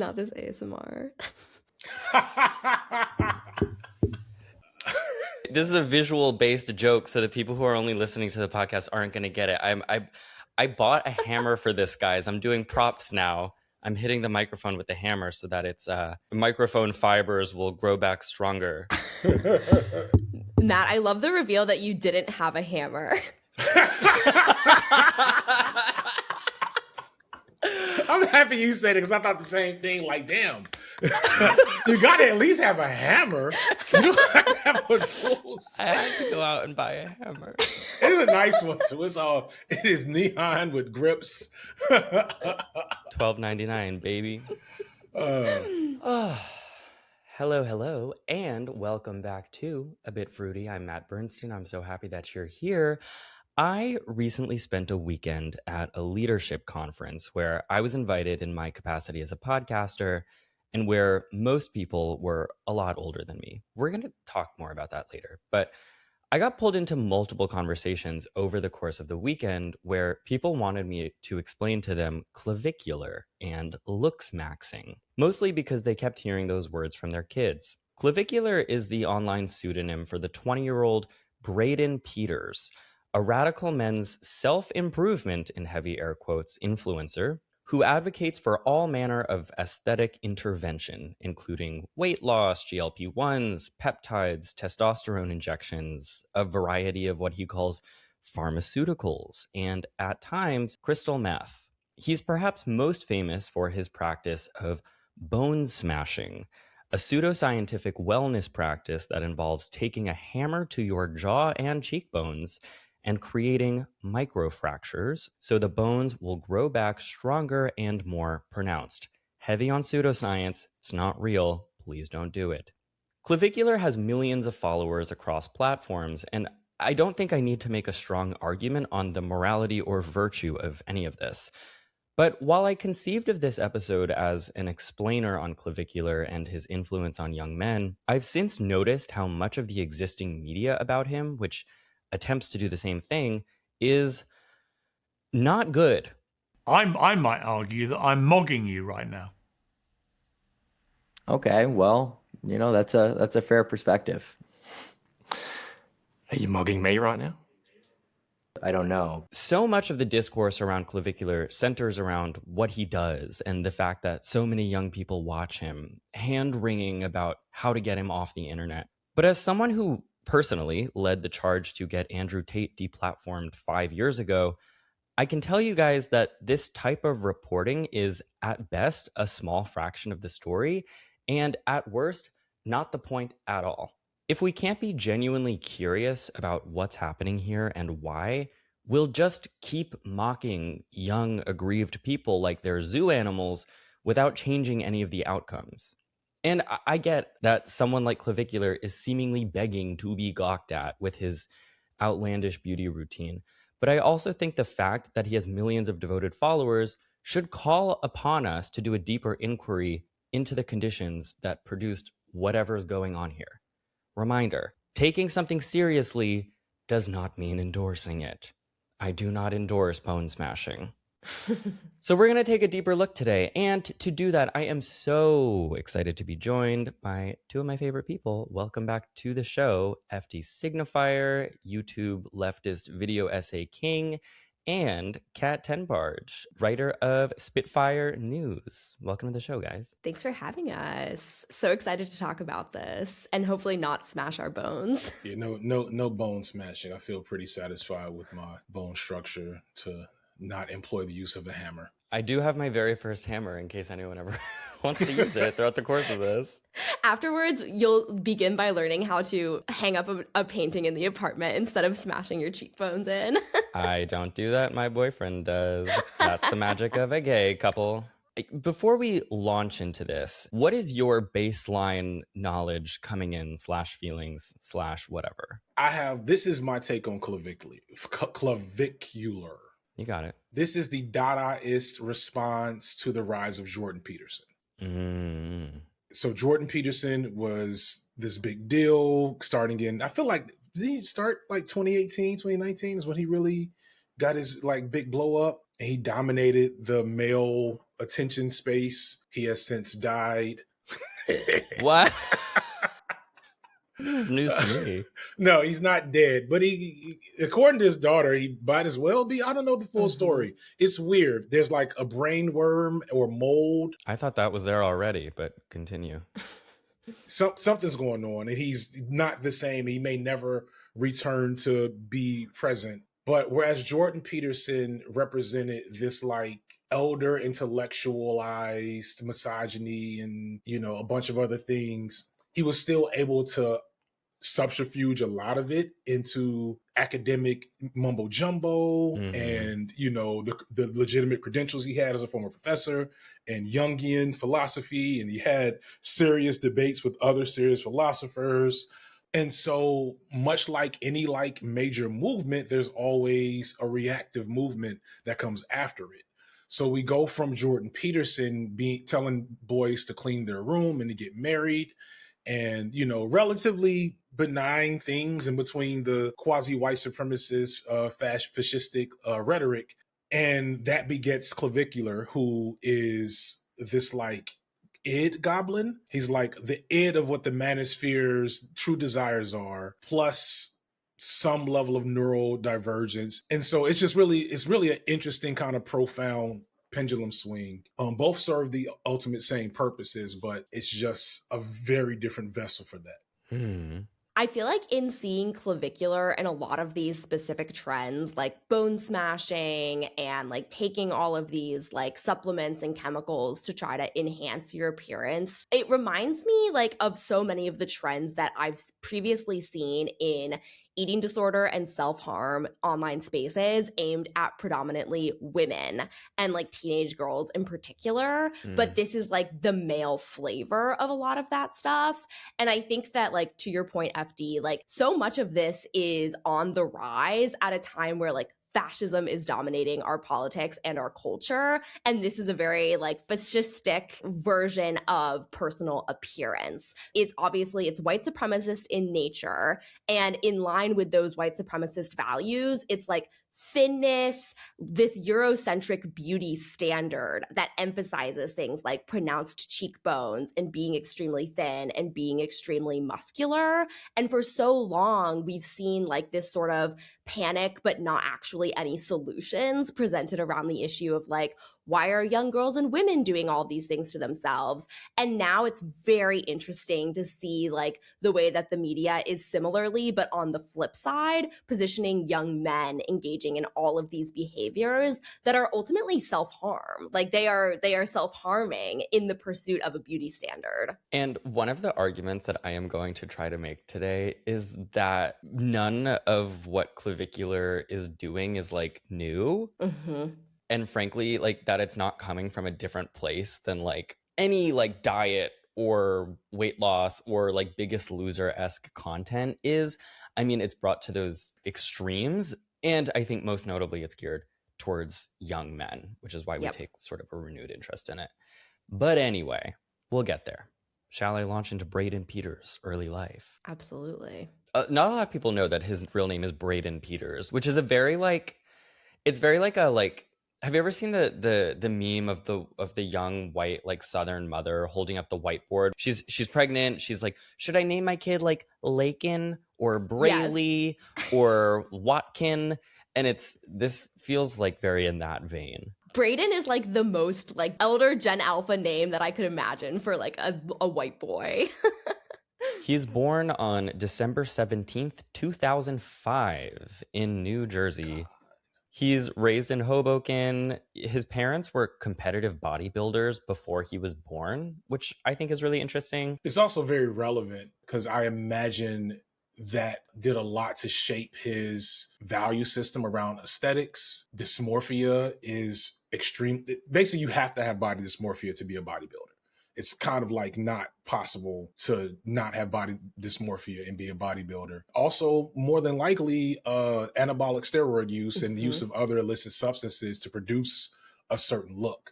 Not this ASMR. This is a visual-based joke, so the people who are only listening to the podcast aren't going to get it. I bought a hammer for this, guys. I'm doing props now. I'm hitting the microphone with the hammer so that its microphone fibers will grow back stronger. Matt, I love the reveal that you didn't have a hammer. I'm happy you said it because I thought the same thing. Like, damn, you got to at least have a hammer. You don't have to have a tools. I had to go out and buy a hammer. It is a nice one too. It is neon with grips. $12.99, baby. Hello, and welcome back to A Bit Fruity. I'm Matt Bernstein. I'm so happy that you're here. I recently spent a weekend at a leadership conference where I was invited in my capacity as a podcaster and where most people were a lot older than me. We're going to talk more about that later, but I got pulled into multiple conversations over the course of the weekend where people wanted me to explain to them clavicular and looks-maxing, mostly because they kept hearing those words from their kids. Clavicular is the online pseudonym for the 20-year-old Braden Peters, a radical men's self-improvement, in heavy air quotes, influencer who advocates for all manner of aesthetic intervention, including weight loss, GLP-1s, peptides, testosterone injections, a variety of what he calls pharmaceuticals, and at times, crystal meth. He's perhaps most famous for his practice of bone smashing, a pseudoscientific wellness practice that involves taking a hammer to your jaw and cheekbones and creating microfractures so the bones will grow back stronger and more pronounced. Heavy on pseudoscience, it's not real, please don't do it. Clavicular has millions of followers across platforms, and I don't think I need to make a strong argument on the morality or virtue of any of this. But while I conceived of this episode as an explainer on Clavicular and his influence on young men, I've since noticed how much of the existing media about him, which attempts to do the same thing, is not good. I might argue that I'm mogging you right now. Okay, well, that's a fair perspective. Are you mugging me right now? I don't know. So much of the discourse around Clavicular centers around what he does and the fact that so many young people watch him, hand-wringing about how to get him off the internet. But as someone who personally led the charge to get Andrew Tate deplatformed 5 years ago, I can tell you guys that this type of reporting is at best a small fraction of the story, and at worst, not the point at all. If we can't be genuinely curious about what's happening here and why, we'll just keep mocking young, aggrieved people like they're zoo animals without changing any of the outcomes. And I get that someone like Clavicular is seemingly begging to be gawked at with his outlandish beauty routine. But I also think the fact that he has millions of devoted followers should call upon us to do a deeper inquiry into the conditions that produced whatever's going on here. Reminder, taking something seriously does not mean endorsing it. I do not endorse bone smashing. So we're going to take a deeper look today. And to do that, I am so excited to be joined by two of my favorite people. Welcome back to the show, FT Signifier, YouTube leftist video essay king, and Kat Tenbarge, writer of Spitfire News. Welcome to the show, guys. Thanks for having us. So excited to talk about this and hopefully not smash our bones. Yeah, no bone smashing. I feel pretty satisfied with my bone structure to not employ the use of a hammer. I do have my very first hammer in case anyone ever wants to use it throughout the course of this. Afterwards, you'll begin by learning how to hang up a painting in the apartment instead of smashing your cheekbones in. I don't do that. My boyfriend does. That's the magic of a gay couple. Before we launch into this, what is your baseline knowledge coming in / feelings / whatever? This is my take on clavicular. You got it. This is the Dadaist response to the rise of Jordan Peterson. So Jordan Peterson was this big deal starting in, I feel like, did he start like 2018, 2019 is when he really got his like big blow up, and he dominated the male attention space. He has since died. What? This is news to me. No, he's not dead, but he according to his daughter, he might as well be. I don't know the full story. It's weird. There's like a brain worm or mold. I thought that was there already, but continue. Something's going on, and he's not the same. He may never return to be present. But whereas Jordan Peterson represented this like elder intellectualized misogyny and, you know, a bunch of other things, he was still able to subterfuge a lot of it into academic mumbo jumbo and, you know, the legitimate credentials he had as a former professor and Jungian philosophy. And he had serious debates with other serious philosophers. And so much like any like major movement, there's always a reactive movement that comes after it. So we go from Jordan Peterson telling boys to clean their room and to get married and, you know, relatively benign things in between the quasi-white supremacist, fascistic rhetoric. And that begets Clavicular, who is this like id goblin. He's like the id of what the manosphere's true desires are, plus some level of neural divergence. And so it's really an interesting kind of profound pendulum swing. Both serve the ultimate same purposes, but it's just a very different vessel for that. I feel like in seeing Clavicular and a lot of these specific trends like bone smashing and like taking all of these like supplements and chemicals to try to enhance your appearance, it reminds me like of so many of the trends that I've previously seen in eating disorder and self-harm online spaces aimed at predominantly women and like teenage girls in particular. But this is like the male flavor of a lot of that stuff. And I think that, like, to your point, FD, like so much of this is on the rise at a time where like fascism is dominating our politics and our culture. And this is a very like fascistic version of personal appearance. It's white supremacist in nature. And in line with those white supremacist values, it's like thinness, this Eurocentric beauty standard that emphasizes things like pronounced cheekbones and being extremely thin and being extremely muscular. And for so long, we've seen like this sort of panic, but not actually any solutions presented around the issue of like, why are young girls and women doing all these things to themselves? And now it's very interesting to see like the way that the media is similarly, but on the flip side, positioning young men engaging in all of these behaviors that are ultimately self-harm. Like they are self-harming in the pursuit of a beauty standard. And one of the arguments that I am going to try to make today is that none of what Clavicular is doing is like new. And frankly, like that it's not coming from a different place than like any like diet or weight loss or like Biggest Loser-esque content is. I mean, it's brought to those extremes. And I think most notably it's geared towards young men, which is why we take sort of a renewed interest in it. But anyway, we'll get there. Shall I launch into Braden Peters' early life? Absolutely. Not a lot of people know that his real name is Braden Peters, which is a very like, it's very like a like, have you ever seen the meme of the young white like Southern mother holding up the whiteboard? She's pregnant. She's like, should I name my kid like Lakin or Brayley or Watkin? And this feels like very in that vein. Braden is like the most like elder Gen Alpha name that I could imagine for like a white boy. He's born on December 17th, 2005 in New Jersey. He's raised in Hoboken. His parents were competitive bodybuilders before he was born, which I think is really interesting. It's also very relevant because I imagine that did a lot to shape his value system around aesthetics. Dysmorphia is extreme. Basically, you have to have body dysmorphia to be a bodybuilder. It's kind of like not possible to not have body dysmorphia and be a bodybuilder. Also, more than likely, anabolic steroid use and the use of other illicit substances to produce a certain look.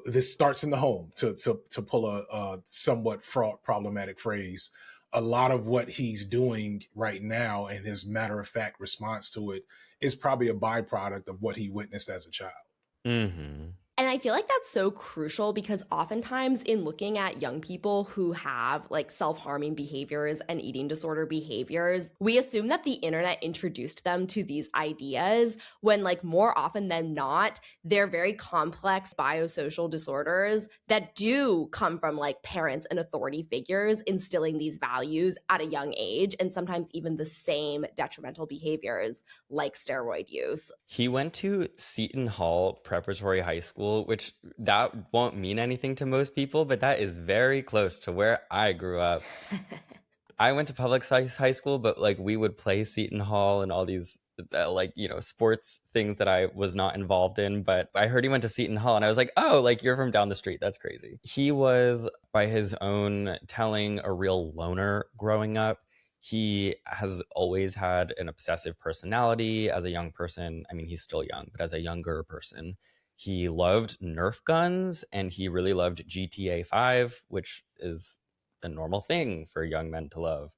This starts in the home, to pull a somewhat problematic phrase. A lot of what he's doing right now and his matter-of-fact response to it is probably a byproduct of what he witnessed as a child. And I feel like that's so crucial because oftentimes in looking at young people who have like self-harming behaviors and eating disorder behaviors, we assume that the internet introduced them to these ideas when like more often than not, they're very complex biosocial disorders that do come from like parents and authority figures instilling these values at a young age, and sometimes even the same detrimental behaviors like steroid use. He went to Seton Hall Preparatory High School, which that won't mean anything to most people, but that is very close to where I grew up. I went to public high school, but like we would play Seton Hall and all these sports things that I was not involved in. But I heard he went to Seton Hall and I was like, oh, like you're from down the street. That's crazy. He was, by his own telling, a real loner growing up. He has always had an obsessive personality as a young person. I mean, he's still young, but as a younger person, he loved Nerf guns and he really loved GTA 5, which is a normal thing for young men to love.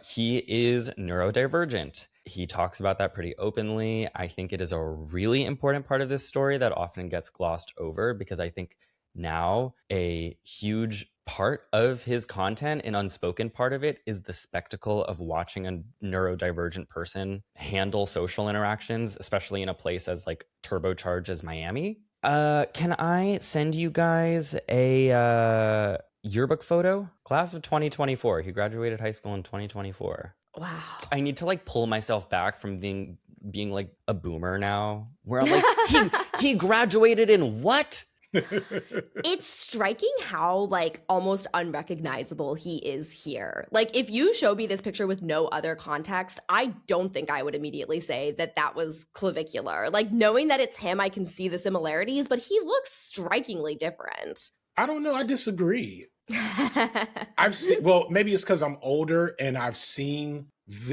He is neurodivergent. He talks about that pretty openly. I think it is a really important part of this story that often gets glossed over because I think now a huge part of his content, an unspoken part of it, is the spectacle of watching a neurodivergent person handle social interactions, especially in a place as like turbocharged as Miami. Can I send you guys a yearbook photo? Class of 2024. He graduated high school in 2024. Wow. I need to like pull myself back from being like a boomer now, where I'm like, he graduated in what? It's striking how like almost unrecognizable he is here. Like if you show me this picture with no other context, I don't think I would immediately say that that was Clavicular. Like knowing that it's him, I can see the similarities, but he looks strikingly different. I don't know. I disagree. I've seen, well, maybe it's because I'm older and I've seen,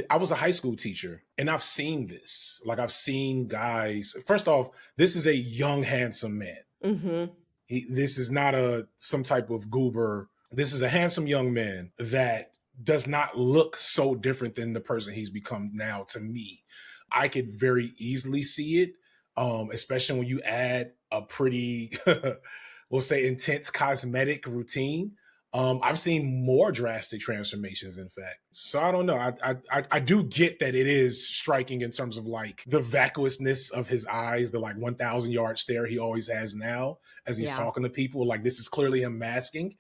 I was a high school teacher and I've seen this. Like I've seen guys, first off, this is a young, handsome man. Mm-hmm. This is not some type of goober. This is a handsome young man that does not look so different than the person he's become now to me. I could very easily see it, especially when you add a pretty, we'll say, intense cosmetic routine. I've seen more drastic transformations, in fact. So I don't know. I do get that it is striking in terms of like the vacuousness of his eyes, the like 1,000-yard stare he always has now as he's talking to people. Like this is clearly him masking,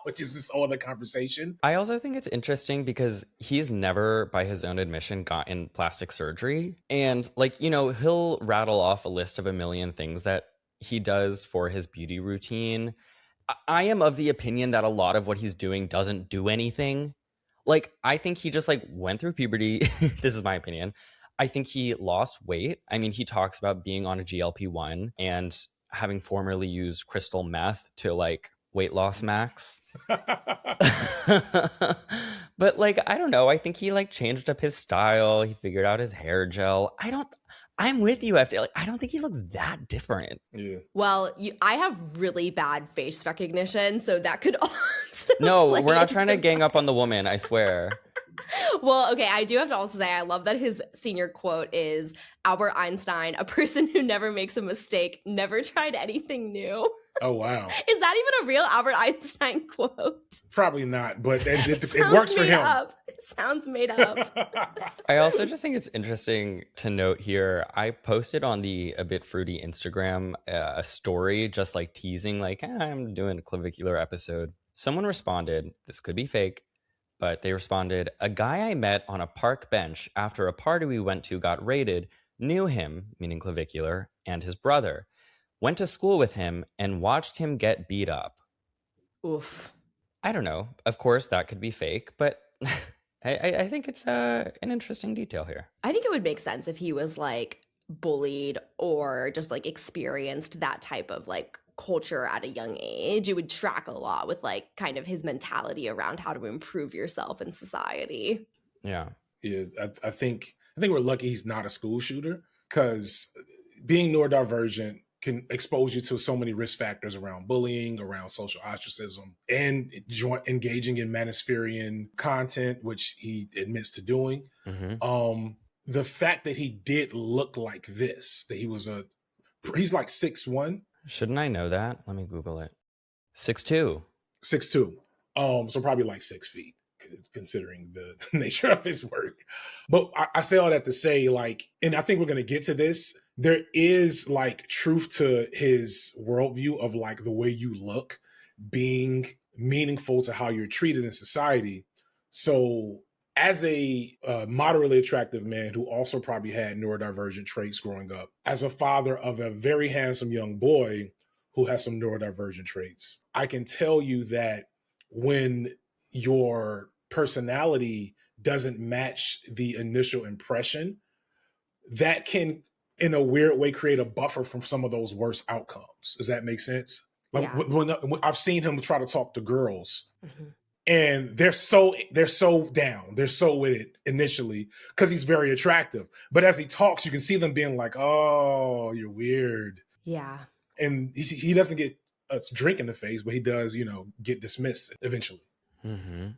which is this other conversation. I also think it's interesting because he's never, by his own admission, gotten plastic surgery. And like, you know, he'll rattle off a list of a million things that he does for his beauty routine. I am of the opinion that a lot of what he's doing doesn't do anything. Like, I think he just like went through puberty. This is my opinion. I think he lost weight. I mean, he talks about being on a GLP-1 and having formerly used crystal meth to like weight loss max. But like, I don't know. I think he like changed up his style. He figured out his hair gel. I'm with you, FJ. Like, I don't think he looks that different. Yeah. Well, I have really bad face recognition, so that could also No, we're not trying to gang up on the woman, I swear. Well, okay, I do have to also say I love that his senior quote is Albert Einstein, a person who never makes a mistake, never tried anything new. Oh, wow. Is that even a real Albert Einstein quote? Probably not, but it works for him. It sounds made up. I also just think it's interesting to note here, I posted on the A Bit Fruity Instagram a story just like teasing like, I'm doing a Clavicular episode. Someone responded, this could be fake, but they responded, a guy I met on a park bench after a party we went to got raided, knew him, meaning Clavicular, and his brother. Went to school with him and watched him get beat up. Oof. I don't know. Of course, that could be fake, but I think it's an interesting detail here. I think it would make sense if he was like bullied or just like experienced that type of like culture at a young age. It would track a lot with like kind of his mentality around how to improve yourself in society. Yeah. Yeah, I think we're lucky he's not a school shooter, because being neurodivergent can expose you to so many risk factors around bullying, around social ostracism, and engaging in manospherian content, which he admits to doing. Mm-hmm. The fact that he did look like this, that he's like 6'1", Shouldn't I know that? Let me Google it. 6'2". 6'2". So probably like 6 feet, considering the nature of his work. But I say all that to say, like, and I think we're going to get to this, there is like truth to his worldview of like the way you look being meaningful to how you're treated in society. So as a moderately attractive man who also probably had neurodivergent traits growing up, as a father of a very handsome young boy who has some neurodivergent traits, I can tell you that when your personality doesn't match the initial impression, that can, in a weird way, create a buffer from some of those worst outcomes. Does that make sense? Like Yeah. when I've seen him try to talk to girls, and they're so down, they're so with it initially because he's very attractive. But as he talks, you can see them being like, "Oh, you're weird." Yeah. And he doesn't get a drink in the face, but he does, get dismissed eventually. Mm-hmm.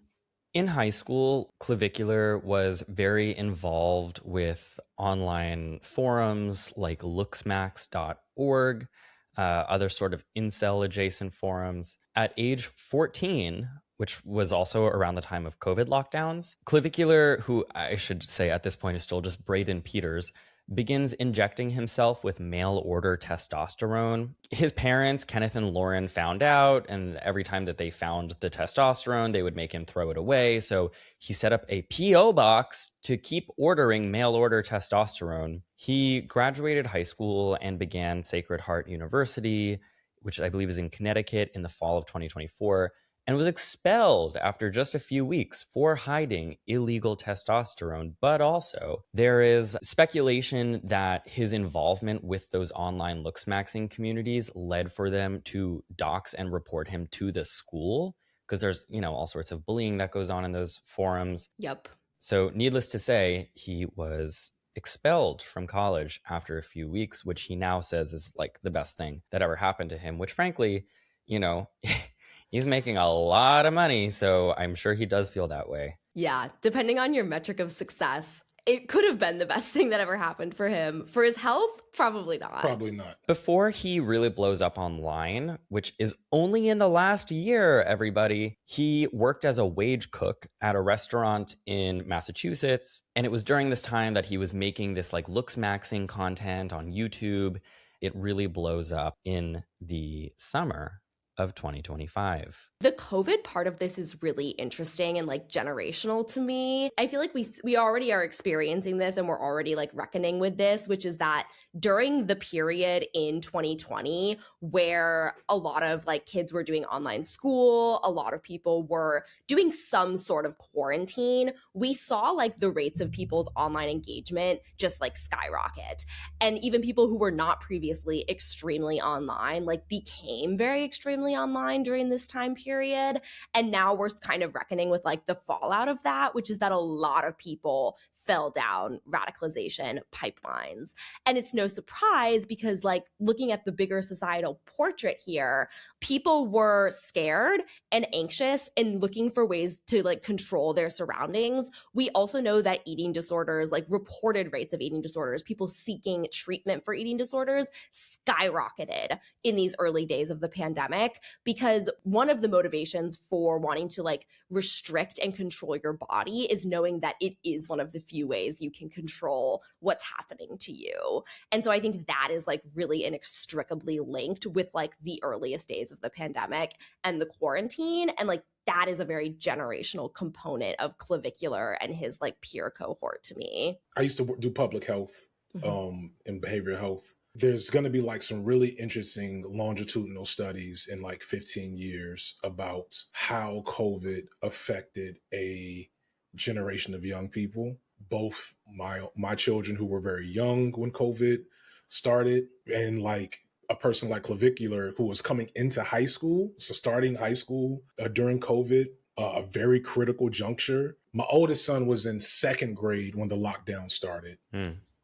In high school, Clavicular was very involved with online forums like looksmax.org, other sort of incel adjacent forums. At age 14, which was also around the time of COVID lockdowns, Clavicular, who I should say at this point is still just Braden Peters, begins injecting himself with mail order testosterone. His parents, Kenneth and Lauren, found out, and every time that they found the testosterone, they would make him throw it away. So he set up a P.O. box to keep ordering mail order testosterone. He graduated high school and began Sacred Heart University, which I believe is in Connecticut, in the fall of 2024. And was expelled after just a few weeks for hiding illegal testosterone. But also, there is speculation that his involvement with those online looksmaxing communities led for them to dox and report him to the school, because there's, all sorts of bullying that goes on in those forums. Yep. So needless to say, he was expelled from college after a few weeks, which he now says is like the best thing that ever happened to him, which frankly, he's making a lot of money, so I'm sure he does feel that way. Yeah, depending on your metric of success, it could have been the best thing that ever happened for him. For his health, probably not. Probably not. Before he really blows up online, which is only in the last year, everybody, he worked as a wage cook at a restaurant in Massachusetts. And it was during this time that he was making this like looksmaxing content on YouTube. It really blows up in the summer of 2025. The COVID part of this is really interesting and like generational to me. I feel like we already are experiencing this and we're already like reckoning with this, which is that during the period in 2020 where a lot of like kids were doing online school, a lot of people were doing some sort of quarantine, we saw like the rates of people's online engagement just like skyrocket. And even people who were not previously extremely online like became very extremely online during this time period. And now we're kind of reckoning with like the fallout of that, which is that a lot of people fell down radicalization pipelines. And it's no surprise because like looking at the bigger societal portrait here, people were scared and anxious and looking for ways to like control their surroundings. We also know that eating disorders, like reported rates of eating disorders, people seeking treatment for eating disorders skyrocketed in these early days of the pandemic, because one of the motivations for wanting to like restrict and control your body is knowing that it is one of the few ways you can control what's happening to you. And so I think that is like really inextricably linked with like the earliest days of the pandemic and the quarantine. And like that is a very generational component of Clavicular and his like peer cohort to me. I used to do public health and behavioral health. There's going to be like some really interesting longitudinal studies in like 15 years about how COVID affected a generation of young people, both my children who were very young when COVID started, and like a person like Clavicular who was coming into high school. So starting high school during COVID, a very critical juncture. My oldest son was in second grade when the lockdown started.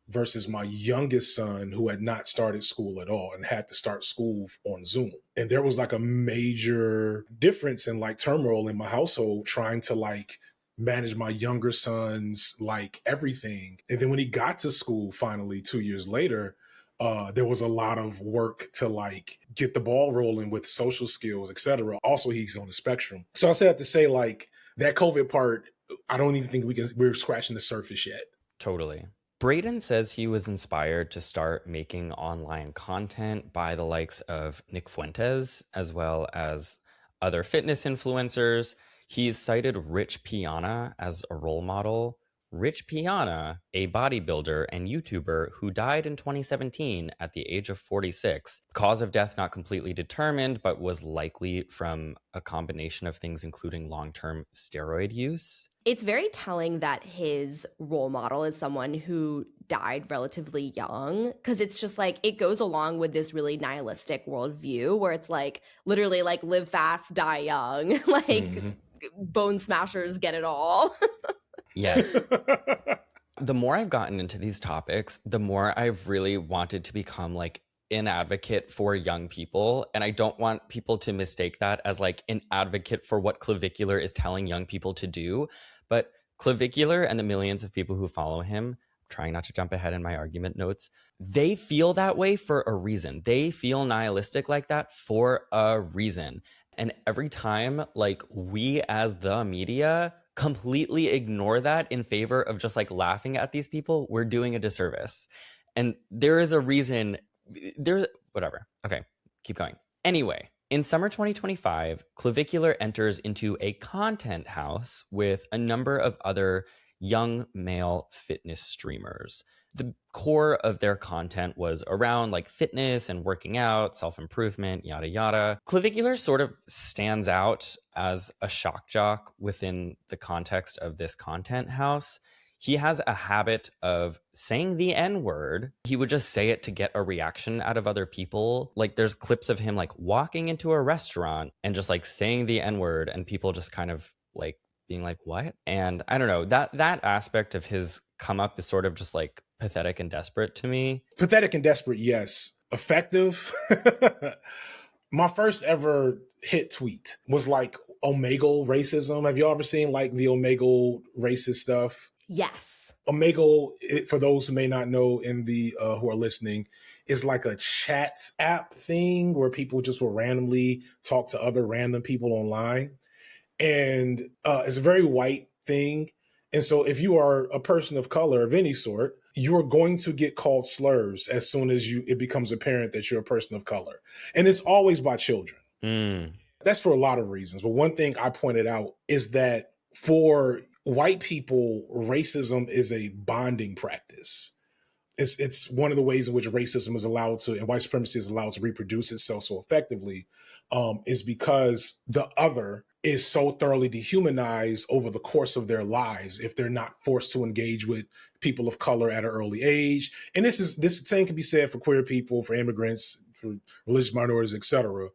Versus my youngest son who had not started school at all and had to start school on Zoom. And there was like a major difference in like turmoil in my household trying to like manage my younger son's like everything. And then when he got to school finally 2 years later, There was a lot of work to like get the ball rolling with social skills, etc. Also, he's on the spectrum. So I say that to say like that COVID part, I don't even think we're scratching the surface yet. Totally. Braden says he was inspired to start making online content by the likes of Nick Fuentes, as well as other fitness influencers. He's cited Rich Piana as a role model. Rich Piana, a bodybuilder and YouTuber who died in 2017 at the age of 46. Cause of death not completely determined, but was likely from a combination of things, including long-term steroid use. It's very telling that his role model is someone who died relatively young, because it's just like it goes along with this really nihilistic worldview where it's like literally like live fast, die young, like bone smashers get it all. Yes. The more I've gotten into these topics, the more I've really wanted to become like an advocate for young people. And I don't want people to mistake that as like an advocate for what Clavicular is telling young people to do. But Clavicular and the millions of people who follow him, trying not to jump ahead in my argument notes, they feel that way for a reason. They feel nihilistic like that for a reason. And every time like we as the media completely ignore that in favor of just like laughing at these people, we're doing a disservice. And there is a reason. Whatever. Okay, keep going. Anyway, in summer 2025, Clavicular enters into a content house with a number of other young male fitness streamers. The core of their content was around like fitness and working out, self-improvement, yada, yada. Clavicular sort of stands out as a shock jock within the context of this content house. He has a habit of saying the N-word. He would just say it to get a reaction out of other people. Like there's clips of him like walking into a restaurant and just like saying the N-word and people just kind of like being like, what? And I don't know, that aspect of his come up is sort of just like pathetic and desperate to me. Pathetic and desperate, yes. Effective. My first ever hit tweet was like Omegle racism. Have you ever seen like the Omegle racist stuff? Yes. Omegle, for those who may not know in the who are listening, is like a chat app thing where people just will randomly talk to other random people online. And it's a very white thing. And so if you are a person of color of any sort, you are going to get called slurs as soon as it becomes apparent that you're a person of color. And it's always by children. That's for a lot of reasons. But one thing I pointed out is that for white people, racism is a bonding practice. It's one of the ways in which racism is allowed to, and white supremacy is allowed to reproduce itself so effectively, is because the other is so thoroughly dehumanized over the course of their lives if they're not forced to engage with people of color at an early age. And this same can be said for queer people, for immigrants, for religious minorities, etc.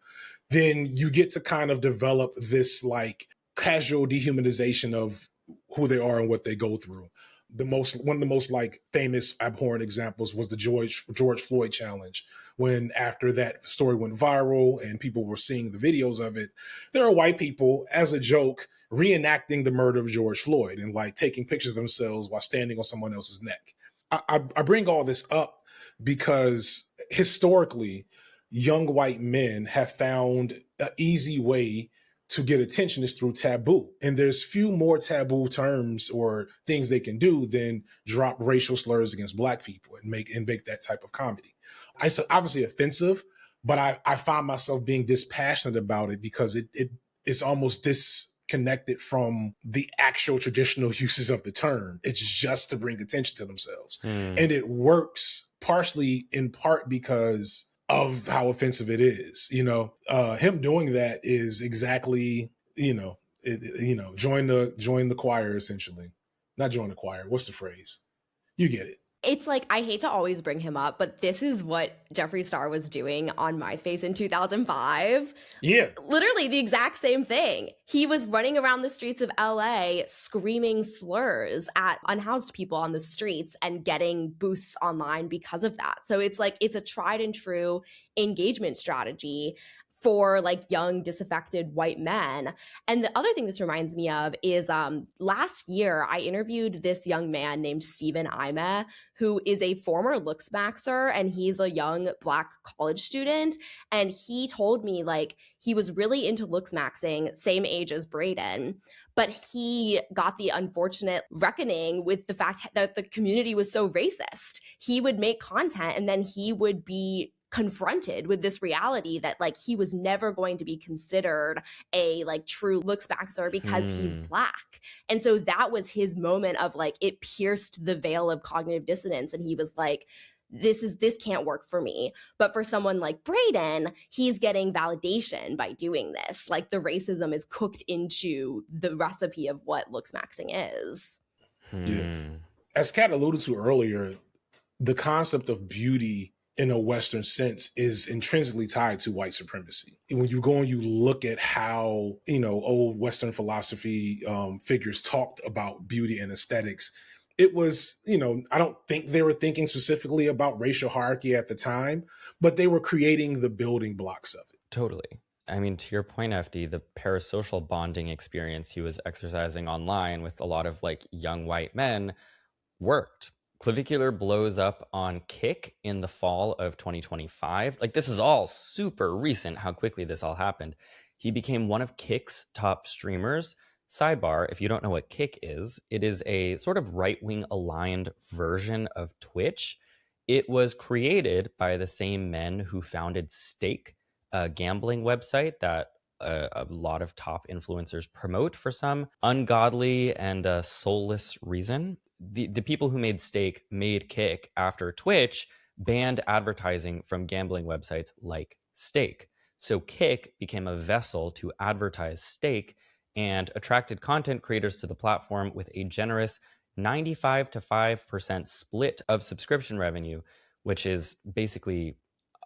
Then you get to kind of develop this like casual dehumanization of who they are and what they go through. One of the most like famous abhorrent examples was the George Floyd challenge, when after that story went viral and people were seeing the videos of it, there are white people as a joke reenacting the murder of George Floyd and like taking pictures of themselves while standing on someone else's neck. I bring all this up because historically, young white men have found an easy way to get attention is through taboo. And there's few more taboo terms or things they can do than drop racial slurs against Black people and make that type of comedy. It's obviously offensive, but I find myself being dispassionate about it because it's almost disconnected from the actual traditional uses of the term. It's just to bring attention to themselves. And it works partially in part because of how offensive it is. Him doing that is exactly, join the choir, essentially. Not join the choir. What's the phrase? You get it. It's like, I hate to always bring him up, but this is what Jeffree Star was doing on MySpace in 2005. Yeah. Literally the exact same thing. He was running around the streets of LA screaming slurs at unhoused people on the streets and getting boosts online because of that. So it's like, it's a tried and true engagement strategy for like young disaffected white men. And the other thing this reminds me of is last year I interviewed this young man named Stephen Ime, who is a former looks maxer, and he's a young Black college student. And he told me like he was really into looks maxing, same age as Braden, but he got the unfortunate reckoning with the fact that the community was so racist. He would make content and then he would be confronted with this reality that like he was never going to be considered a like true looks maxer because he's Black. And so that was his moment of like, it pierced the veil of cognitive dissonance. And he was like, this can't work for me. But for someone like Braden, he's getting validation by doing this. Like the racism is cooked into the recipe of what looks maxing is. Yeah. As Kat alluded to earlier, the concept of beauty in a Western sense is intrinsically tied to white supremacy. And when you go and you look at how, old Western philosophy figures talked about beauty and aesthetics, it was, I don't think they were thinking specifically about racial hierarchy at the time, but they were creating the building blocks of it. Totally. I mean, to your point, FD, the parasocial bonding experience he was exercising online with a lot of like young white men worked. Clavicular blows up on Kick in the fall of 2025. Like, this is all super recent, how quickly this all happened. He became one of Kick's top streamers. Sidebar, if you don't know what Kick is, it is a sort of right-wing aligned version of Twitch. It was created by the same men who founded Stake, a gambling website that a lot of top influencers promote for some ungodly and soulless reason. The people who made Stake made Kick after Twitch banned advertising from gambling websites like Stake. So Kick became a vessel to advertise Stake and attracted content creators to the platform with a generous 95 to 5% split of subscription revenue, which is basically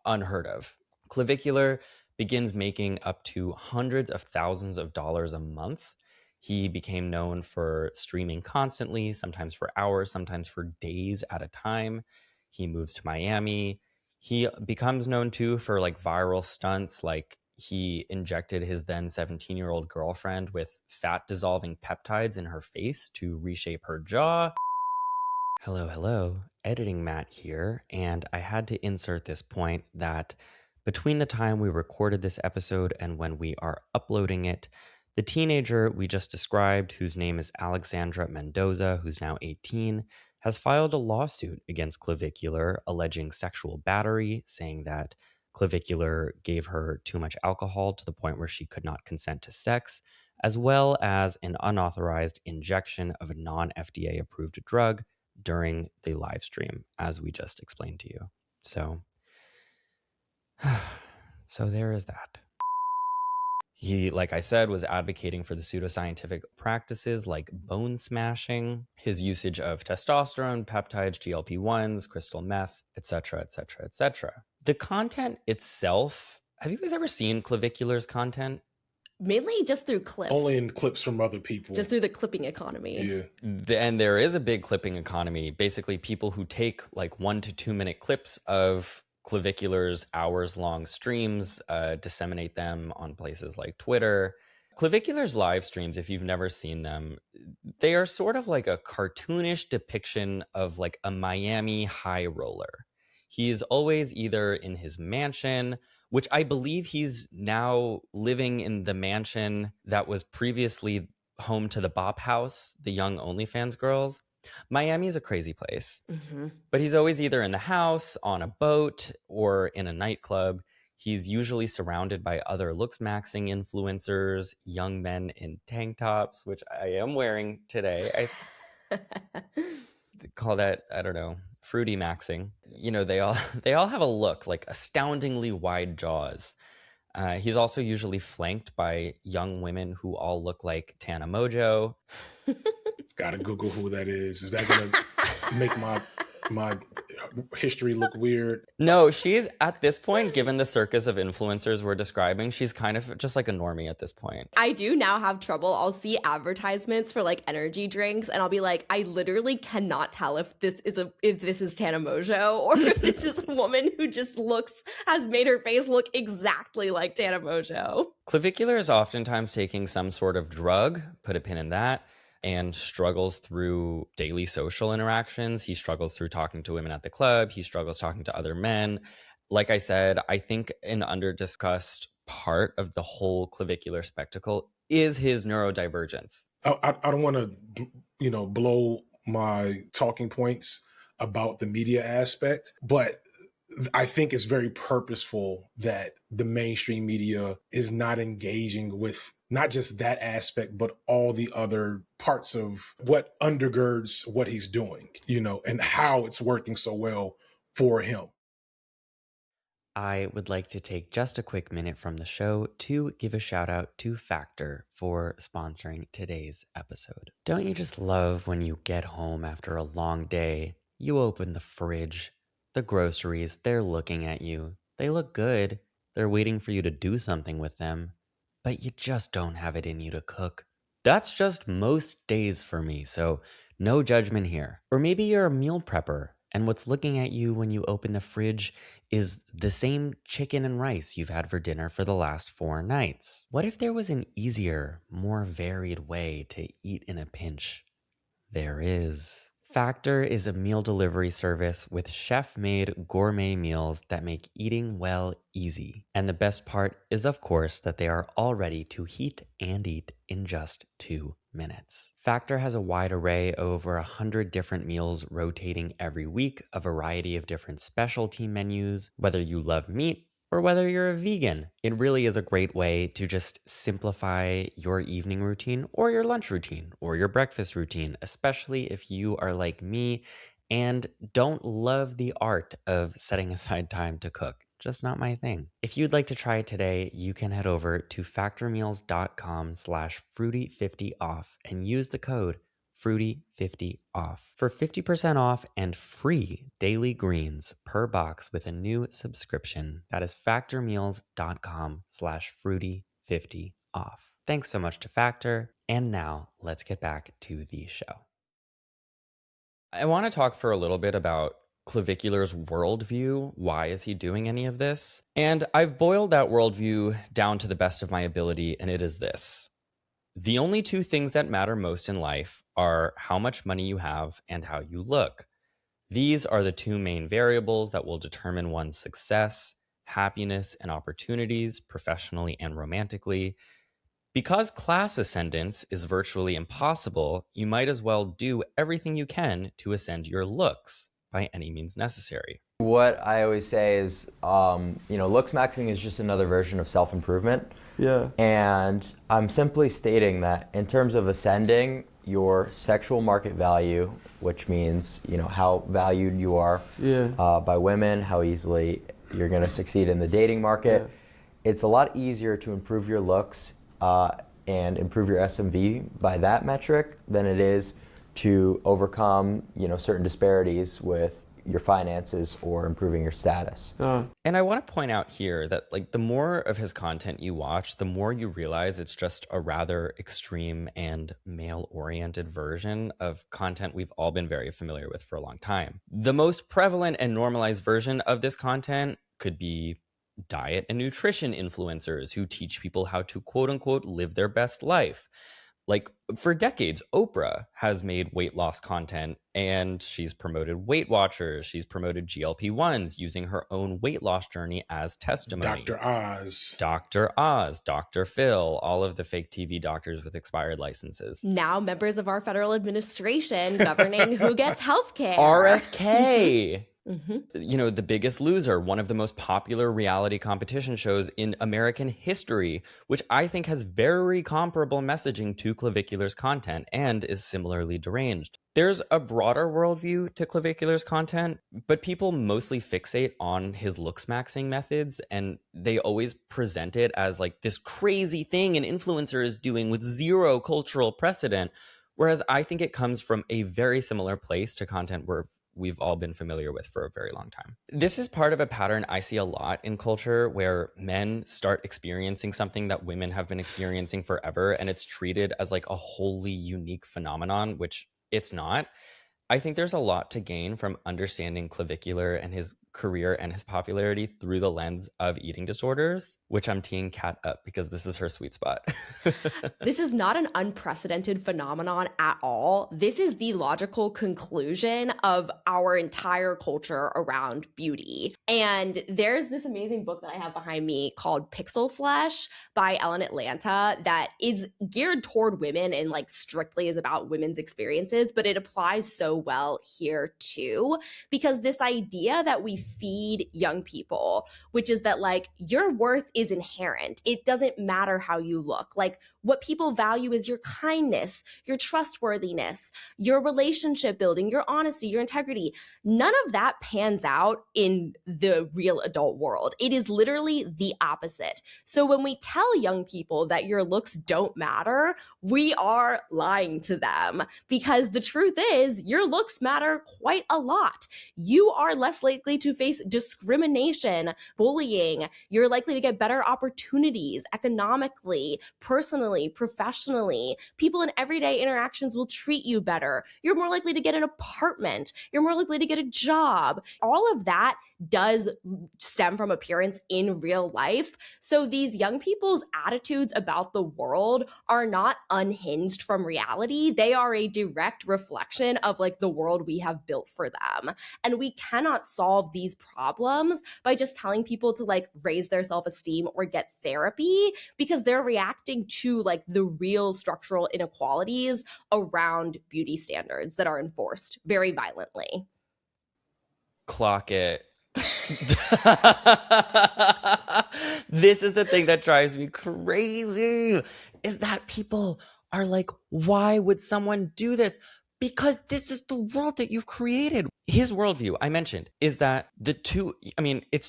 unheard of. Clavicular begins making up to hundreds of thousands of dollars a month. He became known for streaming constantly, sometimes for hours, sometimes for days at a time. He moves to Miami. He becomes known too for like viral stunts, like he injected his then 17-year-old girlfriend with fat dissolving peptides in her face to reshape her jaw. Hello, editing Matt here, and I had to insert this point that between the time we recorded this episode and when we are uploading it, the teenager we just described, whose name is Alexandra Mendoza, who's now 18, has filed a lawsuit against Clavicular alleging sexual battery, saying that Clavicular gave her too much alcohol to the point where she could not consent to sex, as well as an unauthorized injection of a non-FDA approved drug during the live stream, as we just explained to you. So there is that. He, like I said, was advocating for the pseudoscientific practices like bone smashing, his usage of testosterone, peptides, GLP-1s, crystal meth, etc., etc., etc. The content itself, have you guys ever seen Clavicular's content? Mainly just through clips. Only in clips from other people. Just through the clipping economy. Yeah. And there is a big clipping economy. Basically, people who take like 1 to 2 minute clips of Clavicular's hours-long streams, disseminate them on places like Twitter. Clavicular's live streams, if you've never seen them, they are sort of like a cartoonish depiction of like a Miami high roller. He is always either in his mansion, which I believe he's now living in the mansion that was previously home to the Bop House, the young OnlyFans girls. Miami is a crazy place, but he's always either in the house, on a boat, or in a nightclub. He's usually surrounded by other looks maxing influencers, young men in tank tops, which I am wearing today. I call that, I don't know, fruity maxing. You know, they all have a look, like astoundingly wide jaws. He's also usually flanked by young women who all look like Tana Mojo. Gotta Google who that is. Is that gonna make my history look weird? No, she's at this point, given the circus of influencers we're describing, she's kind of just like a normie at this point. I do now have trouble. I'll see advertisements for like energy drinks and I'll be like, I literally cannot tell if this is Tana Mongeau or if this is a woman who just has made her face look exactly like Tana Mongeau. Clavicular is oftentimes taking some sort of drug, put a pin in that, and struggles through daily social interactions. He struggles through talking to women at the club. He struggles talking to other men. Like I said, I think an underdiscussed part of the whole clavicular spectacle is his neurodivergence. I don't want to, blow my talking points about the media aspect, but I think it's very purposeful that the mainstream media is not engaging with not just that aspect, but all the other parts of what undergirds what he's doing, and how it's working so well for him. I would like to take just a quick minute from the show to give a shout out to Factor for sponsoring today's episode. Don't you just love when you get home after a long day, you open the fridge, the groceries, they're looking at you. They look good. They're waiting for you to do something with them, but you just don't have it in you to cook. That's just most days for me, so no judgment here. Or maybe you're a meal prepper, and what's looking at you when you open the fridge is the same chicken and rice you've had for dinner for the last 4 nights. What if there was an easier, more varied way to eat in a pinch? There is. Factor is a meal delivery service with chef-made gourmet meals that make eating well easy. And the best part is, of course, that they are all ready to heat and eat in just 2 minutes. Factor has a wide array of over 100 different meals rotating every week, a variety of different specialty menus, whether you love meat or whether you're a vegan. It really is a great way to just simplify your evening routine or your lunch routine or your breakfast routine, especially if you are like me and don't love the art of setting aside time to cook. Just not my thing. If you'd like to try it today, you can head over to factormeals.com/fruity50off and use the code fruity50off for 50% off and free daily greens per box with a new subscription. That is factormeals.com/fruity50off. Thanks so much to Factor. And now let's get back to the show. I want to talk for a little bit about Clavicular's worldview. Why is he doing any of this? And I've boiled that worldview down to the best of my ability, and it is this. The only 2 things that matter most in life are how much money you have and how you look. These are the 2 main variables that will determine one's success, happiness, and opportunities professionally and romantically. Because class ascendance is virtually impossible, you might as well do everything you can to ascend your looks by any means necessary. What I always say is, looks maxing is just another version of self-improvement. Yeah. And I'm simply stating that in terms of ascending your sexual market value, which means, how valued you are by women, how easily you're going to succeed in the dating market, it's a lot easier to improve your looks and improve your SMV by that metric than it is to overcome, certain disparities with your finances or improving your status. And I want to point out here that the more of his content you watch, the more you realize it's just a rather extreme and male-oriented version of content we've all been very familiar with for a long time. The most prevalent and normalized version of this content could be diet and nutrition influencers who teach people how to quote unquote live their best life. For decades, Oprah has made weight loss content, and she's promoted Weight Watchers. She's promoted GLP-1s using her own weight loss journey as testimony. Dr. Oz, Dr. Phil, all of the fake TV doctors with expired licenses. Now members of our federal administration governing who gets health care. RFK. Mm-hmm. The Biggest Loser, one of the most popular reality competition shows in American history, which I think has very comparable messaging to Clavicular's content and is similarly deranged. There's a broader worldview to Clavicular's content, but people mostly fixate on his looks maxing methods, and they always present it as this crazy thing an influencer is doing with zero cultural precedent, whereas I think it comes from a very similar place to content we're we've all been familiar with for a very long time. This is part of a pattern I see a lot in culture where men start experiencing something that women have been experiencing forever, and it's treated as like a wholly unique phenomenon, which it's not. I think there's a lot to gain from understanding Clavicular and his career and his popularity through the lens of eating disorders, which I'm teeing Kat up because this is her sweet spot. This is not an unprecedented phenomenon at all. This is the logical conclusion of our entire culture around beauty. And there's this amazing book that I have behind me called Pixel Flesh by Ellen Atlanta that is geared toward women and like strictly is about women's experiences, but it applies so well here too, because this idea that we feed young people, which is that like your worth is inherent. It doesn't matter how you look. Like what people value is your kindness, your trustworthiness, your relationship building, your honesty, your integrity. None of that pans out in the real adult world. It is literally the opposite. So when we tell young people that your looks don't matter, we are lying to them, because the truth is your looks matter quite a lot. You are less likely to face discrimination, bullying. You're likely to get better opportunities economically, personally, professionally. People in everyday interactions will treat you better. You're more likely to get an apartment. You're more likely to get a job. All of that does stem from appearance in real life. So these young people's attitudes about the world are not unhinged from reality. They are a direct reflection of like the world we have built for them. And we cannot solve these problems by just telling people to like raise their self-esteem or get therapy, because they're reacting to like the real structural inequalities around beauty standards that are enforced very violently. Clock it. This is the thing that drives me crazy, is that people are like, why would someone do this? Because this is the world that you've created. His worldview, I mentioned, is that it's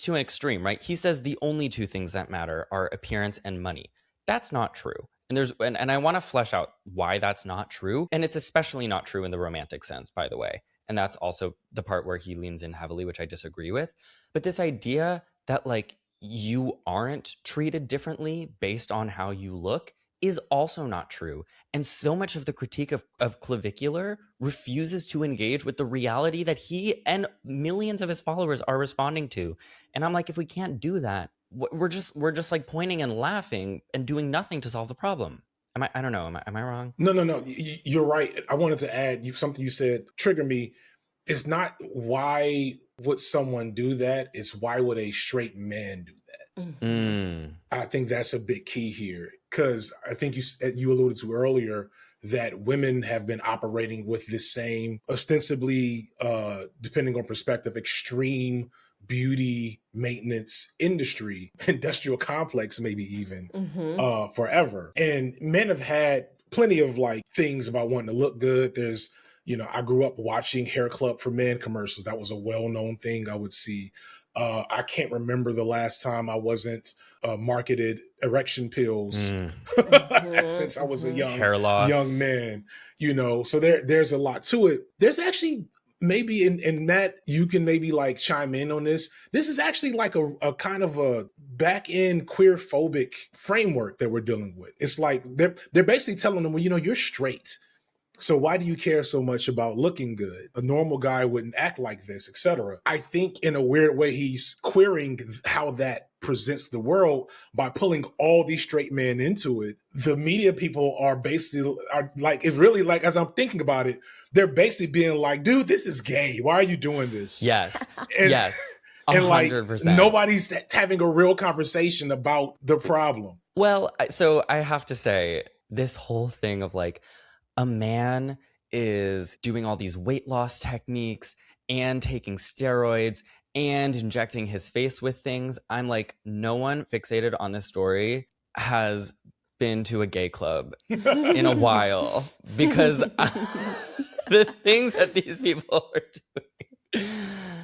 to an extreme, right? He says the only two things that matter are appearance and money. That's not true. And I want to flesh out why that's not true. And it's especially not true in the romantic sense, by the way. And that's also the part where he leans in heavily, which I disagree with. But this idea that like you aren't treated differently based on how you look is also not true. And so much of the critique of Clavicular refuses to engage with the reality that he and millions of his followers are responding to. And I'm like, if we can't do that, we're just like pointing and laughing and doing nothing to solve the problem. I don't know. Am I wrong? No. You're right. I wanted to add something you said triggered me. It's not why would someone do that. It's why would a straight man do that? Mm-hmm. I think that's a big key here, because I think you alluded to earlier that women have been operating with this same ostensibly, depending on perspective, extreme beauty maintenance industry, industrial complex, maybe even forever. And men have had plenty of like things about wanting to look good. There's, I grew up watching Hair Club for Men commercials. That was a well-known thing I would see. I can't remember the last time I wasn't marketed erection pills since I was a young man, so there's a lot to it. There's actually maybe in that you can maybe like chime in on this. This is actually like a kind of a back end queer phobic framework that we're dealing with. It's like they're basically telling them, well, you're straight, so why do you care so much about looking good? A normal guy wouldn't act like this, etc. I think in a weird way he's queering how that presents the world by pulling all these straight men into it. The media people are like, it's really like, as I'm thinking about it, they're basically being like, dude, this is gay. Why are you doing this? Yes. And, yes. 100%. And like nobody's having a real conversation about the problem. Well, so I have to say, this whole thing of like, a man is doing all these weight loss techniques and taking steroids and injecting his face with things. I'm like, no one fixated on this story has been to a gay club in a while, because the things that these people are doing.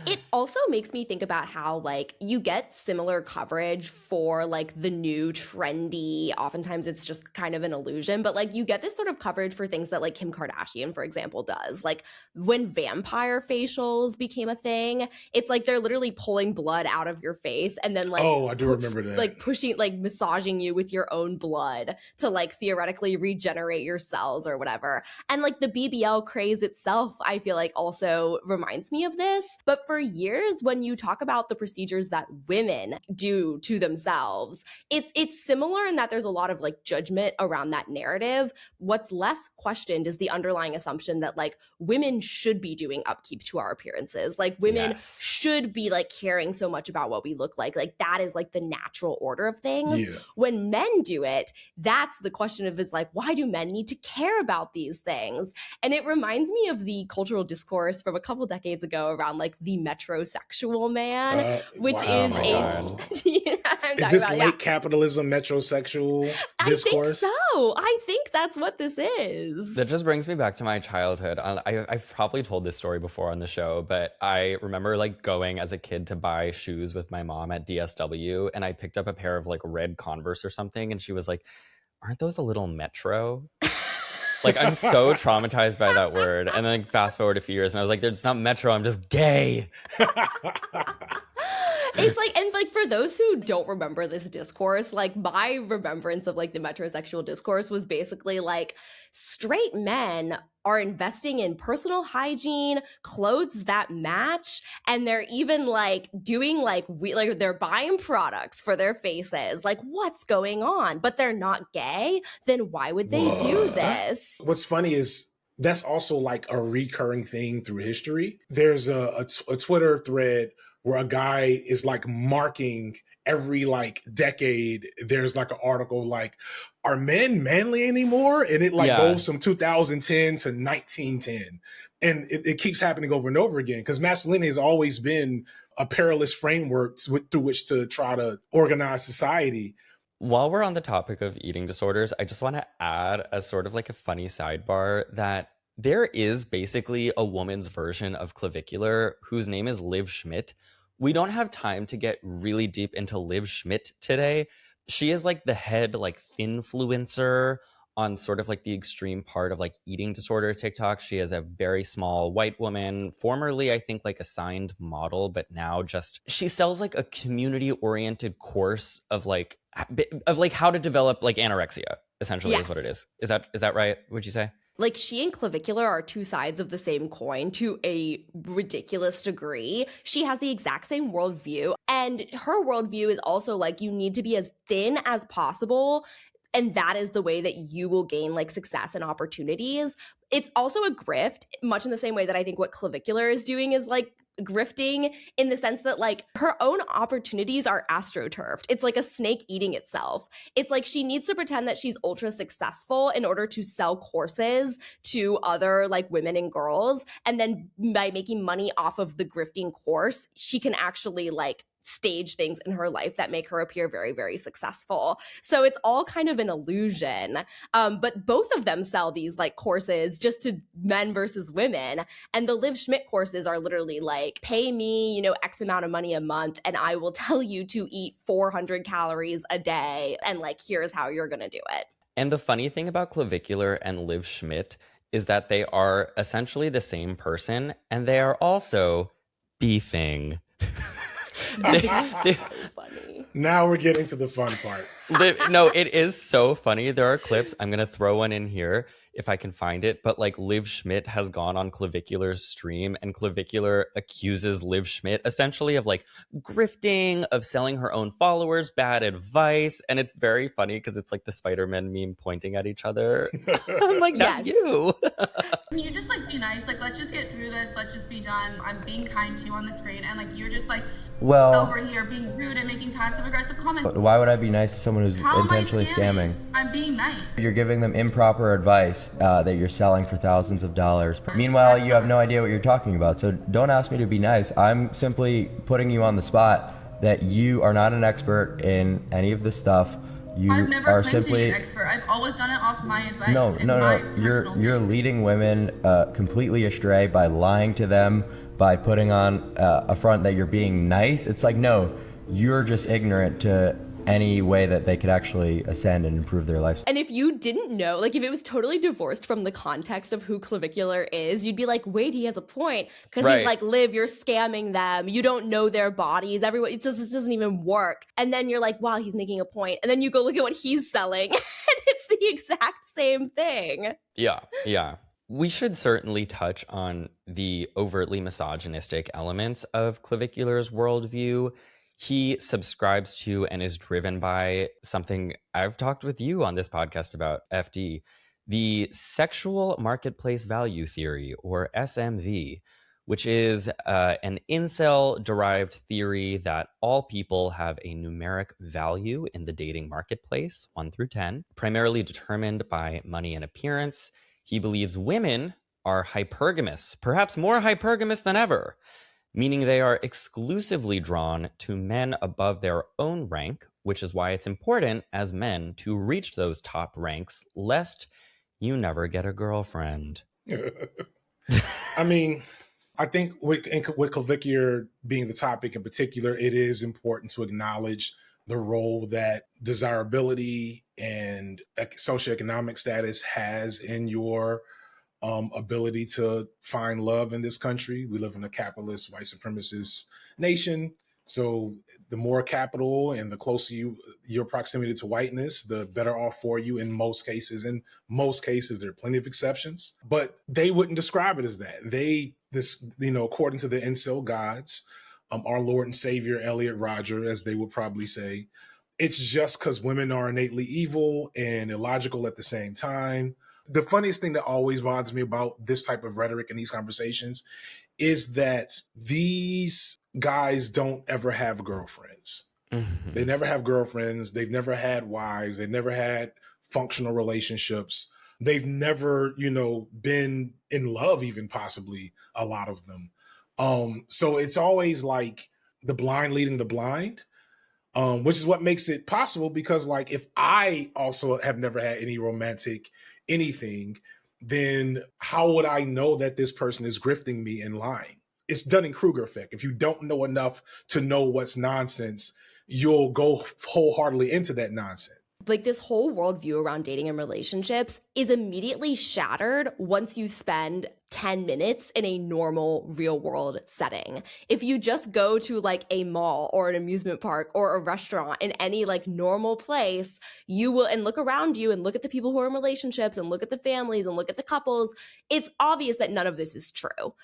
It also makes me think about how like you get similar coverage for like the new trendy, oftentimes it's just kind of an illusion, but like you get this sort of coverage for things that like Kim Kardashian, for example, does. Like when vampire facials became a thing, it's like they're literally pulling blood out of your face and then like I do remember that. Like pushing, like massaging you with your own blood to like theoretically regenerate your cells or whatever. And like the BBL craze itself, I feel like also reminds me of this. But for years, when you talk about the procedures that women do to themselves, it's similar in that there's a lot of like judgment around that narrative. What's less questioned is the underlying assumption that like women should be doing upkeep to our appearances. Like women should be like caring so much about what we look like. Like that is like the natural order of things. Yeah. When men do it, that's the question of is like, why do men need to care about these things? And it reminds me of the cultural discourse from a couple decades ago around like the metrosexual man, which is is this late capitalism metrosexual discourse? I think so. I think that's what this is. That just brings me back to my childhood. I've probably told this story before on the show, but I remember like going as a kid to buy shoes with my mom at DSW, and I picked up a pair of like red Converse or something, and she was like, "Aren't those a little metro?" Like, I'm so traumatized by that word. And then like, fast forward a few years and I was like, it's not metro, I'm just gay. It's like, and like for those who don't remember this discourse, like my remembrance of like the metrosexual discourse was basically like straight men are investing in personal hygiene, clothes that match, and they're even like doing like they're buying products for their faces. Like, what's going on? But they're not gay. Then why would they do this? What's funny is that's also like a recurring thing through history. There's a Twitter thread where a guy is like marking every like decade. There's like an article like, are men manly anymore? And it like goes from 2010 to 1910. And it keeps happening over and over again because masculinity has always been a perilous framework through which to try to organize society. While we're on the topic of eating disorders, I just want to add as sort of like a funny sidebar that there is basically a woman's version of Clavicular whose name is Liv Schmidt. We don't have time to get really deep into Liv Schmidt today. She is like the head like thinfluencer on sort of like the extreme part of like eating disorder TikTok. She is a very small white woman, formerly I think like a signed model, but now just she sells like a community oriented course of like how to develop like anorexia, essentially. Is what it is. Is that right? Would you say? Like she and Clavicular are two sides of the same coin to a ridiculous degree. She has the exact same worldview, and her worldview is also like you need to be as thin as possible, and that is the way that you will gain like success and opportunities. It's also a grift, much in the same way that I think what Clavicular is doing is like grifting, in the sense that like her own opportunities are astroturfed. It's like a snake eating itself. It's like she needs to pretend that she's ultra successful in order to sell courses to other like women and girls, and then by making money off of the grifting course, she can actually like stage things in her life that make her appear very, very successful. So it's all kind of an illusion. But both of them sell these like courses just to men versus women. And the Liv Schmidt courses are literally like, pay me, X amount of money a month, and I will tell you to eat 400 calories a day. And like, here's how you're going to do it. And the funny thing about Clavicular and Liv Schmidt is that they are essentially the same person, and they are also beefing. So funny. Now we're getting to the fun part. No, it is so funny. There are clips. I'm going to throw one in here if I can find it. But like Liv Schmidt has gone on Clavicular's stream, and Clavicular accuses Liv Schmidt essentially of like grifting, of selling her own followers bad advice. And it's very funny because it's like the Spider-Man meme pointing at each other. I'm like, that's you. Can you just like be nice? Like, let's just get through this. Let's just be done. I'm being kind to you on the screen, and like you're just like over here being rude and making passive aggressive comments. Why would I be nice to someone who's intentionally scamming? I'm being nice. You're giving them improper advice that you're selling for thousands of dollars. Meanwhile, you have no idea what you're talking about. So don't ask me to be nice. I'm simply putting you on the spot that you are not an expert in any of this stuff. You I've never are claimed simply to be an expert. I've always done it off my advice. No. You're leading women completely astray by lying to them, by putting on a front that you're being nice. It's like, no, you're just ignorant to any way that they could actually ascend and improve their life. And if you didn't know, like if it was totally divorced from the context of who Clavicular is, you'd be like, wait, he has a point. Because he's like, Liv, you're scamming them. You don't know their bodies. Everyone, it doesn't even work. And then you're like, wow, he's making a point. And then you go look at what he's selling. And it's the exact same thing. Yeah. We should certainly touch on the overtly misogynistic elements of Clavicular's worldview. He subscribes to and is driven by something I've talked with you on this podcast about, FD, the sexual marketplace value theory, or SMV, which is an incel-derived theory that all people have a numeric value in the dating marketplace, 1 through 10, primarily determined by money and appearance. He believes women are hypergamous, perhaps more hypergamous than ever, meaning they are exclusively drawn to men above their own rank, which is why it's important as men to reach those top ranks, lest you never get a girlfriend. I mean, I think with Clavicular being the topic in particular, it is important to acknowledge the role that desirability and socioeconomic status has in your ability to find love in this country. We live in a capitalist, white supremacist nation. So the more capital and the closer your proximity to whiteness, the better off for you in most cases. In most cases, there are plenty of exceptions, but they wouldn't describe it as that. According to the incel gods, our Lord and Savior, Elliot Rodger, as they would probably say, it's just because women are innately evil and illogical at the same time. The funniest thing that always bothers me about this type of rhetoric in these conversations is that these guys don't ever have girlfriends. Mm-hmm. They never have girlfriends. They've never had wives. They've never had functional relationships. They've never, been in love, even possibly, a lot of them. So it's always like the blind leading the blind, which is what makes it possible because, like, if I also have never had any romantic anything, then how would I know that this person is grifting me and lying? It's Dunning-Kruger effect. If you don't know enough to know what's nonsense, you'll go wholeheartedly into that nonsense. Like this whole worldview around dating and relationships is immediately shattered once you spend 10 minutes in a normal real world setting. If you just go to like a mall or an amusement park or a restaurant in any like normal place, you will, and look around you and look at the people who are in relationships and look at the families and look at the couples, it's obvious that none of this is true.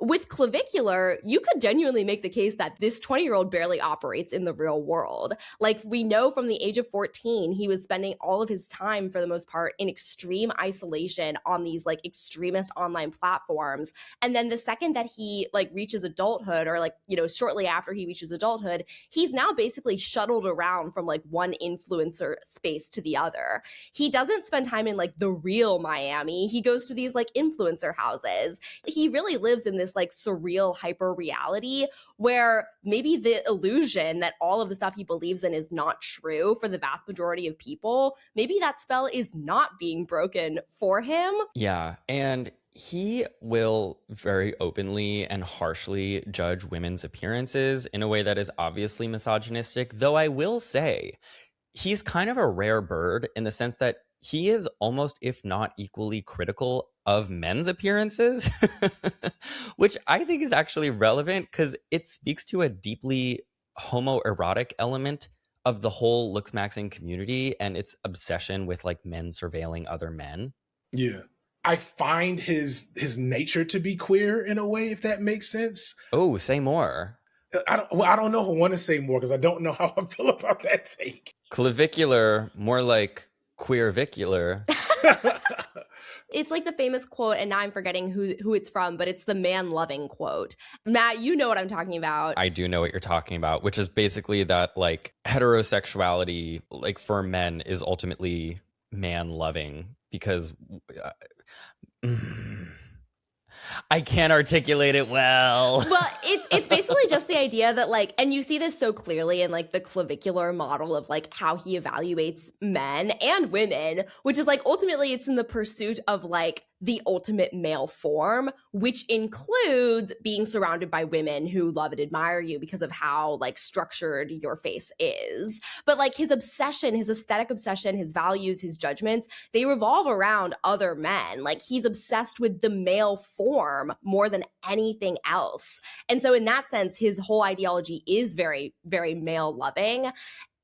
With Clavicular, you could genuinely make the case that this 20-year-old barely operates in the real world. Like, we know from the age of 14, he was spending all of his time, for the most part, in extreme isolation on these, like, extremist online platforms. And then the second that he, like, reaches adulthood, or, like, shortly after he reaches adulthood, he's now basically shuttled around from, like, one influencer space to the other. He doesn't spend time in, like, the real Miami. He goes to these, like, influencer houses. He really lives in this like surreal hyper reality where maybe the illusion that all of the stuff he believes in is not true for the vast majority of people, maybe that spell is not being broken for him. Yeah, and he will very openly and harshly judge women's appearances in a way that is obviously misogynistic, though I will say he's kind of a rare bird in the sense that he is almost, if not equally, critical of men's appearances, which I think is actually relevant because it speaks to a deeply homoerotic element of the whole looks-maxing community and its obsession with like men surveilling other men. Yeah. I find his nature to be queer in a way, if that makes sense. Oh, say more. I don't know if I want to say more because I don't know how I feel about that take. Clavicular, more like queervicular. It's like the famous quote, and now I'm forgetting who it's from, but it's the man-loving quote. Matt, you know what I'm talking about. I do know what you're talking about, which is basically that like heterosexuality, like for men, is ultimately man-loving because I can't articulate it well. Well, it's basically just the idea that like, and you see this so clearly in like the clavicular model of like how he evaluates men and women, which is like ultimately it's in the pursuit of like the ultimate male form, which includes being surrounded by women who love and admire you because of how like structured your face is. But like his obsession, his aesthetic obsession, his values, his judgments, they revolve around other men. Like he's obsessed with the male form more than anything else. And so in that sense, his whole ideology is very, very male loving.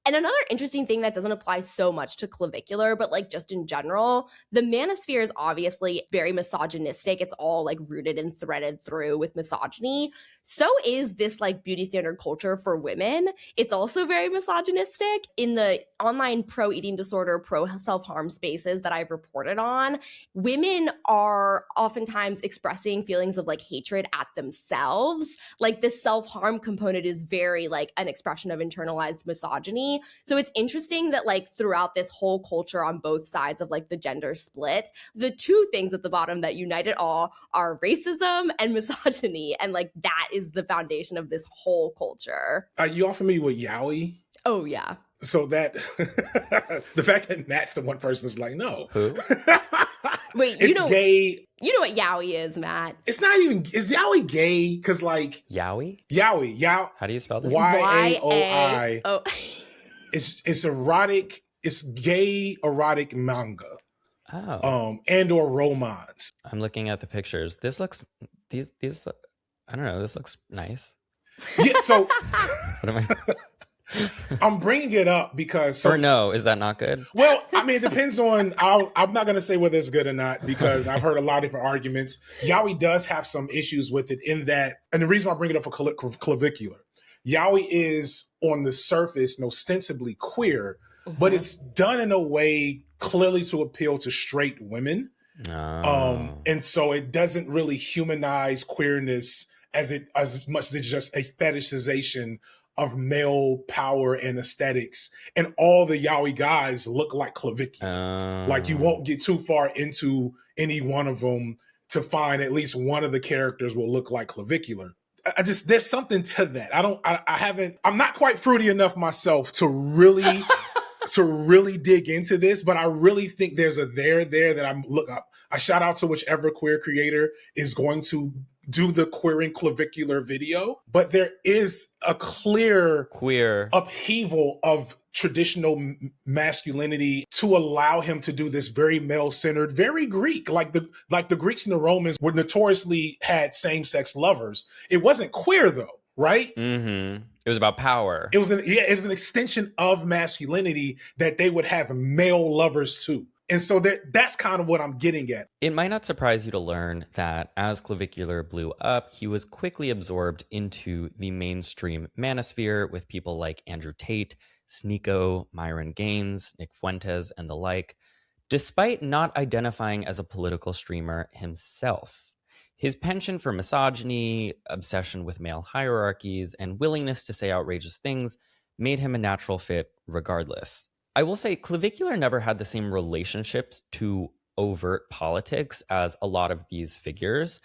And another interesting thing that doesn't apply so much to Clavicular, but like just in general, the manosphere is obviously very misogynistic. It's all like rooted and threaded through with misogyny. So is this like beauty standard culture for women. It's also very misogynistic. In the online pro eating disorder, pro self-harm spaces that I've reported on, women are oftentimes expressing feelings of like hatred at themselves. Like the self-harm component is very like an expression of internalized misogyny. So it's interesting that like throughout this whole culture on both sides of like the gender split, the two things at the bottom that unite it all are racism and misogyny. And like that is the foundation of this whole culture. You all familiar with yaoi? Oh, yeah. So that the fact that Nat's the one person that's like, no. Who? Wait, it's gay. You know what yaoi is, Matt? It's not even, is yaoi gay? Because like Yaoi? Yaoi. How do you spell that? Y-A-O-I. Oh. It's erotic. It's gay erotic manga. Oh. And or romance. I'm looking at the pictures. This looks these I don't know, this looks nice. Yeah, so What am I I'm bringing it up because or no, is that not good? Well, I mean, it depends on. I'm not going to say whether it's good or not because I've heard a lot of different arguments. Yaoi does have some issues with it in that, and the reason why I bring it up for clavicular, yaoi is on the surface and ostensibly queer, but it's done in a way clearly to appeal to straight women, and so it doesn't really humanize queerness as much as it's just a fetishization of male power and aesthetics. And all the yaoi guys look like clavicular. Like you won't get too far into any one of them to find at least one of the characters will look like clavicular. There's something to that. I'm not quite fruity enough myself to really dig into this, but I really think there's a there that I'm look up. I shout out to whichever queer creator is going to do the queering clavicular video, but there is a clear upheaval of traditional masculinity to allow him to do this very male-centered, very Greek, like the Greeks and the Romans were notoriously had same-sex lovers. It wasn't queer though, right? Mm-hmm. It was about power. It was an extension of masculinity that they would have male lovers too. And so that's kind of what I'm getting at. It might not surprise you to learn that as Clavicular blew up, he was quickly absorbed into the mainstream manosphere with people like Andrew Tate, Sneeko, Myron Gaines, Nick Fuentes, and the like, despite not identifying as a political streamer himself. His penchant for misogyny, obsession with male hierarchies, and willingness to say outrageous things made him a natural fit regardless. I will say Clavicular never had the same relationships to overt politics as a lot of these figures.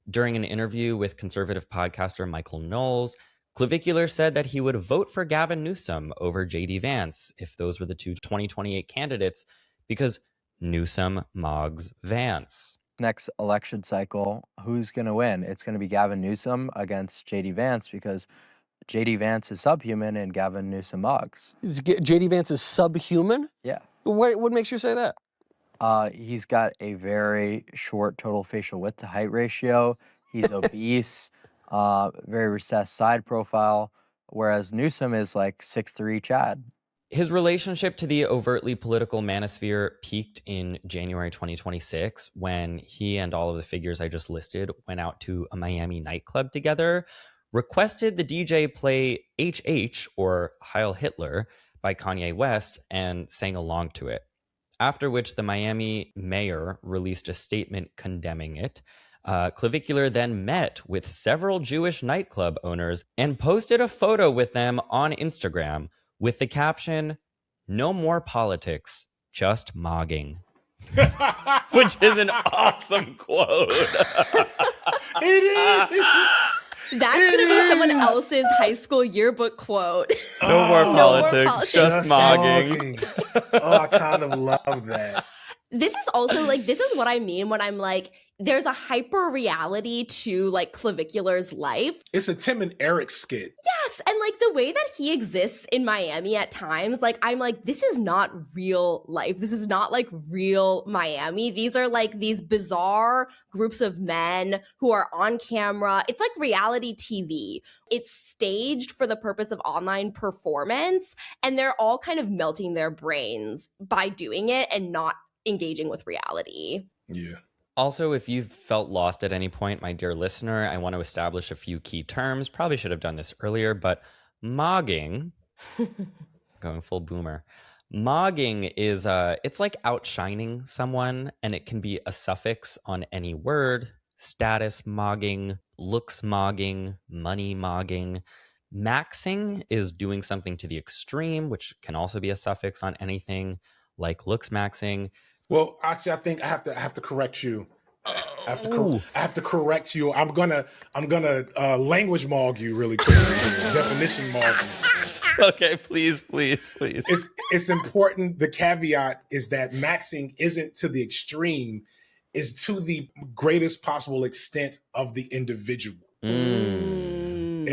During an interview with conservative podcaster Michael Knowles, Clavicular said that he would vote for Gavin Newsom over J.D. Vance if those were the two 2028 candidates because Newsom mogs Vance. Next election cycle, who's going to win? It's going to be Gavin Newsom against J.D. Vance because J.D. Vance is subhuman and Gavin Newsom mugs. J.D. Vance is subhuman? Yeah. What makes you say that? He's got a very short total facial width to height ratio. He's obese, very recessed side profile, whereas Newsom is like 6'3" Chad. His relationship to the overtly political manosphere peaked in January 2026 when he and all of the figures I just listed went out to a Miami nightclub together, requested the DJ play HH, or Heil Hitler, by Kanye West, and sang along to it. After which the Miami mayor released a statement condemning it. Clavicular then met with several Jewish nightclub owners and posted a photo with them on Instagram with the caption, "No more politics, just mogging." Which is an awesome quote. It is. That's going to be someone else's high school yearbook quote. No more politics, just mogging. Oh, I kind of love that. This is also like, this is what I mean when I'm like, there's a hyper reality to like Clavicular's life. It's a Tim and Eric skit. Yes. And like the way that he exists in Miami at times, like I'm like, this is not real life. This is not like real Miami. These are like these bizarre groups of men who are on camera. It's like reality TV. It's staged for the purpose of online performance. And they're all kind of melting their brains by doing it and not engaging with reality. Yeah. Also, if you've felt lost at any point, my dear listener, I want to establish a few key terms. Probably should have done this earlier, but mogging, going full boomer. Mogging is, it's like outshining someone, and it can be a suffix on any word. Status mogging, looks mogging, money mogging. Maxing is doing something to the extreme, which can also be a suffix on anything, like looks maxing. Well, actually, I think I have to correct you. I have to correct you. I'm gonna language mog you really quick. Definition mog you. Okay, please. It's important. The caveat is that maxing isn't to the extreme, is to the greatest possible extent of the individual. And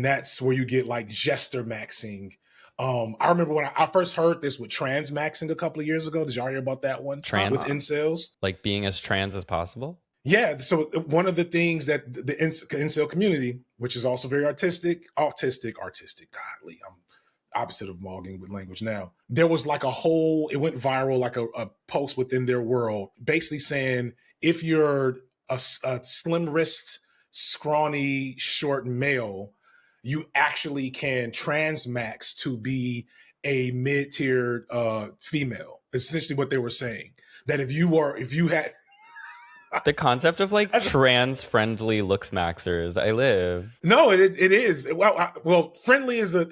that's where you get like gesture maxing. I remember when I first heard this with trans maxing a couple of years ago. Did y'all hear about that one? Trans? With incels? Like being as trans as possible? Yeah. So one of the things that the incel community, which is also very artistic. Godly, I'm opposite of mogging with language now. There was like it went viral, like a post within their world, basically saying if you're a slim wrist, scrawny, short male, you actually can transmax to be a mid-tier female. Essentially what they were saying. That if you had the concept of like trans-friendly looks maxers, I live. No, it is. Well, friendly is a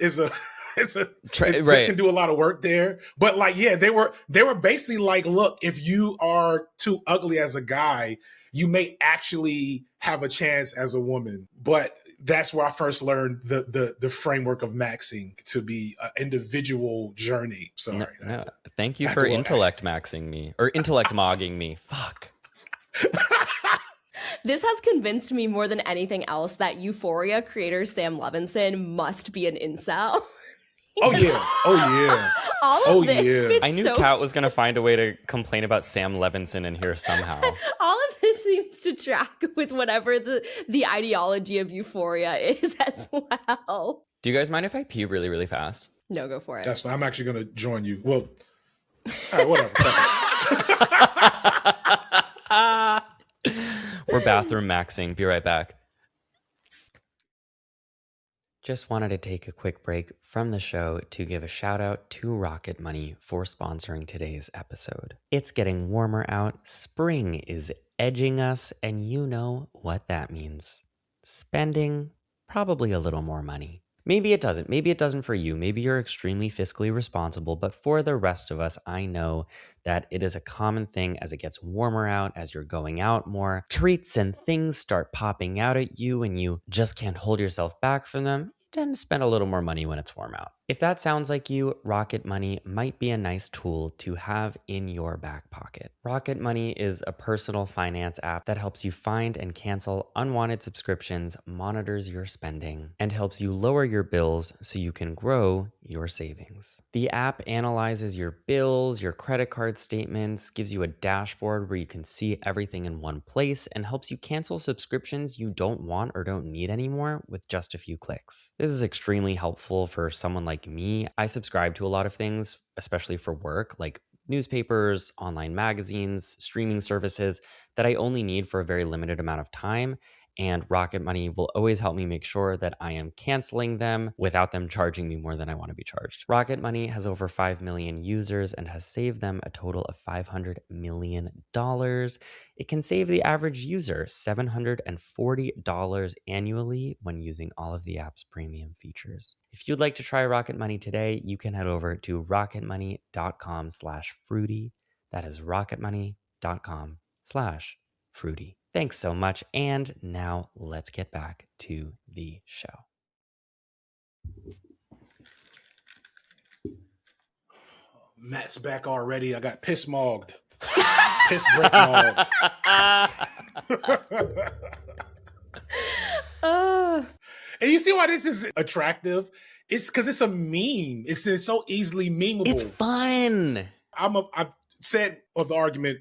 right. Can do a lot of work there. But like, yeah, they were basically like, look, if you are too ugly as a guy, you may actually have a chance as a woman. But that's where I first learned the framework of maxing to be an individual journey. Sorry. No. Thank you for intellect maxing me, or intellect mogging me. Fuck. This has convinced me more than anything else that Euphoria creator Sam Levinson must be an incel. Oh yeah. All of this fits I knew Kat was going to find a way to complain about Sam Levinson in here somehow. All of this seems to track with whatever the ideology of Euphoria is as well. Do you guys mind if I pee really, really fast? No, go for it. That's fine. I'm actually going to join you. Well, all right, whatever. We're bathroom maxing. Be right back. Just wanted to take a quick break from the show to give a shout out to Rocketmoney for sponsoring today's episode. It's getting warmer out, spring is edging us, and you know what that means. Spending probably a little more money. Maybe it doesn't. Maybe it doesn't for you. Maybe you're extremely fiscally responsible, but for the rest of us, I know that it is a common thing as it gets warmer out, as you're going out more. Treats and things start popping out at you and you just can't hold yourself back from them. You tend to spend a little more money when it's warm out. If that sounds like you, Rocketmoney might be a nice tool to have in your back pocket. Rocketmoney is a personal finance app that helps you find and cancel unwanted subscriptions, monitors your spending, and helps you lower your bills so you can grow your savings. The app analyzes your bills, your credit card statements, gives you a dashboard where you can see everything in one place, and helps you cancel subscriptions you don't want or don't need anymore with just a few clicks. This is extremely helpful for someone like me. I subscribe to a lot of things, especially for work, like newspapers, online magazines, streaming services that I only need for a very limited amount of time. And Rocketmoney will always help me make sure that I am canceling them without them charging me more than I want to be charged. Rocketmoney has over 5 million users and has saved them a total of $500 million. It can save the average user $740 annually when using all of the app's premium features. If you'd like to try Rocketmoney today, you can head over to rocketmoney.com/fruity. That is rocketmoney.com/fruity. Thanks so much. And now let's get back to the show. Matt's back already. I got piss mogged. Piss break mogged. And you see why this is attractive? It's because it's a meme. It's so easily memeable. It's fun. I've said of the argument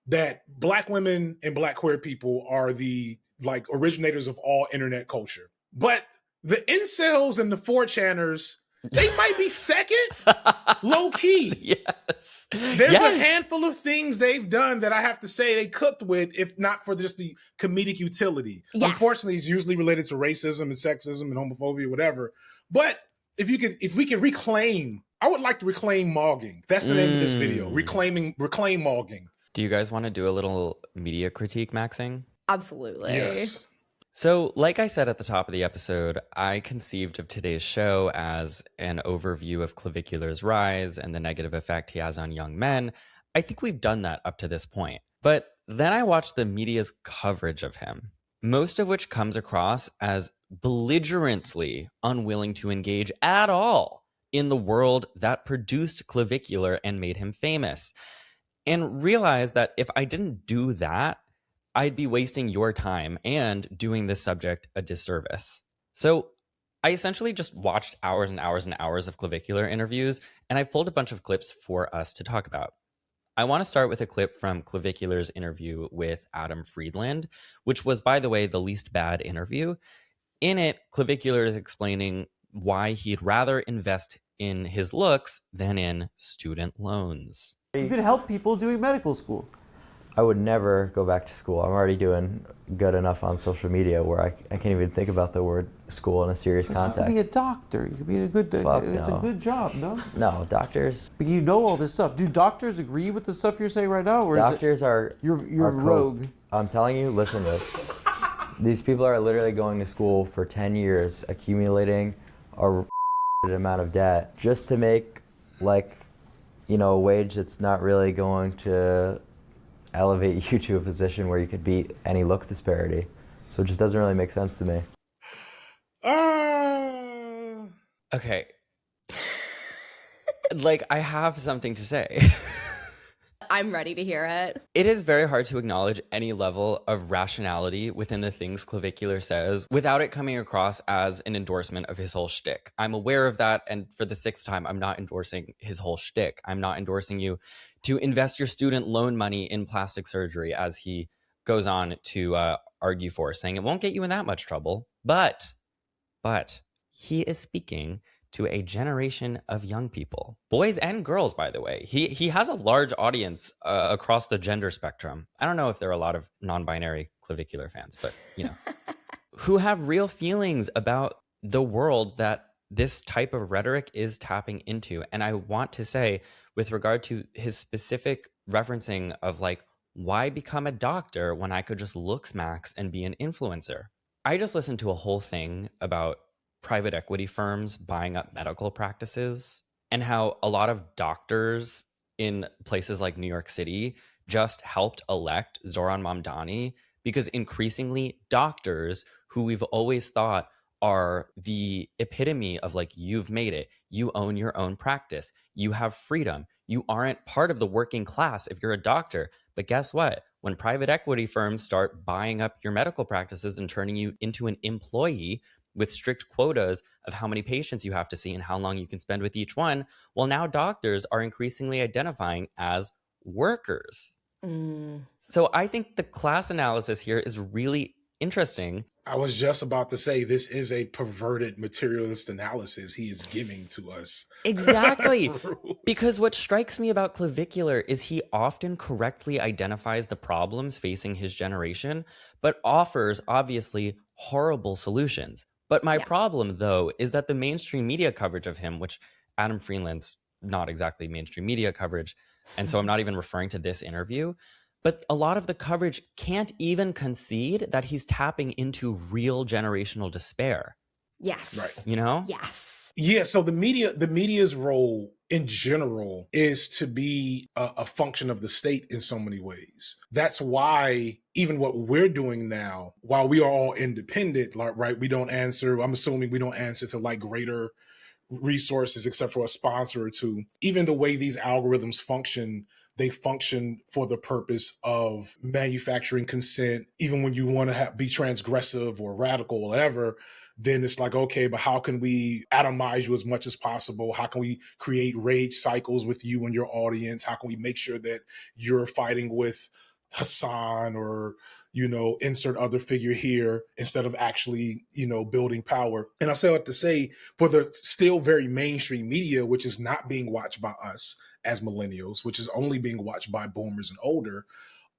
that Black women and Black queer people are the like originators of all internet culture. But the incels and the 4chaners, they might be second, low key. Yes. There's a handful of things they've done that I have to say they cooked with, if not for just the comedic utility. Yes. Unfortunately, it's usually related to racism and sexism and homophobia, whatever. But if we could reclaim, I would like to reclaim mogging. That's the name of this video. Reclaim mogging. Do you guys want to do a little media critique, Maxing? Absolutely. Yes. So, like I said at the top of the episode, I conceived of today's show as an overview of Clavicular's rise and the negative effect he has on young men. I think we've done that up to this point. But then I watched the media's coverage of him, most of which comes across as belligerently unwilling to engage at all in the world that produced Clavicular and made him famous. And realized that if I didn't do that, I'd be wasting your time and doing this subject a disservice. So I essentially just watched hours and hours and hours of Clavicular interviews, and I've pulled a bunch of clips for us to talk about. I want to start with a clip from Clavicular's interview with Adam Friedland, which was, by the way, the least bad interview. In it, Clavicular is explaining why he'd rather invest in his looks than in student loans. You could help people doing medical school. I would never go back to school. I'm already doing good enough on social media where I can't even think about the word school in a serious context. You could be a doctor. You could be a good doctor. It's a good job, no? No, doctors. But you know all this stuff. Do doctors agree with the stuff you're saying right now? Or Doctors is it, are... You're rogue. I'm telling you, listen to this. These people are literally going to school for 10 years, accumulating a amount of debt just to make, like, you know, a wage that's not really going to elevate you to a position where you could beat any looks disparity. So it just doesn't really make sense to me. Okay. Like, I have something to say. I'm ready to hear it. It is very hard to acknowledge any level of rationality within the things Clavicular says without it coming across as an endorsement of his whole shtick. I'm aware of that, and for the 6th time, I'm not endorsing his whole shtick. I'm not endorsing you to invest your student loan money in plastic surgery, as he goes on to argue for, saying it won't get you in that much trouble. But he is speaking to a generation of young people, boys and girls, by the way. He has a large audience across the gender spectrum. I don't know if there are a lot of non-binary Clavicular fans, but, you know, who have real feelings about the world that this type of rhetoric is tapping into. And I want to say, with regard to his specific referencing of, like, why become a doctor when I could just looks max and be an influencer? I just listened to a whole thing about private equity firms buying up medical practices and how a lot of doctors in places like New York City just helped elect Zoran Mamdani because increasingly doctors, who we've always thought are the epitome of, like, you've made it, you own your own practice, you have freedom, you aren't part of the working class if you're a doctor. But guess what? When private equity firms start buying up your medical practices and turning you into an employee with strict quotas of how many patients you have to see and how long you can spend with each one, well, now doctors are increasingly identifying as workers. So I think the class analysis here is really interesting. I was just about to say, this is a perverted materialist analysis he is giving to us. Exactly. Because what strikes me about Clavicular is he often correctly identifies the problems facing his generation, but offers, obviously, horrible solutions. But my problem, though, is that the mainstream media coverage of him, which Adam Friedland's not exactly mainstream media coverage, and so I'm not even referring to this interview, but a lot of the coverage can't even concede that he's tapping into real generational despair. Yes. Right. You know? Yes. Yeah, so the media's role in general is to be a function of the state in so many ways. That's why even what we're doing now, while we are all independent, like, right, we don't answer, I'm assuming we don't answer to, like, greater resources except for a sponsor or two. Even the way these algorithms function, they function for the purpose of manufacturing consent. Even when you want to be transgressive or radical or whatever, then it's like, okay, but how can we atomize you as much as possible? How can we create rage cycles with you and your audience? How can we make sure that you're fighting with Hassan or, insert other figure here instead of actually, building power? And I say what to say, for the still very mainstream media, which is not being watched by us as millennials, which is only being watched by boomers and older,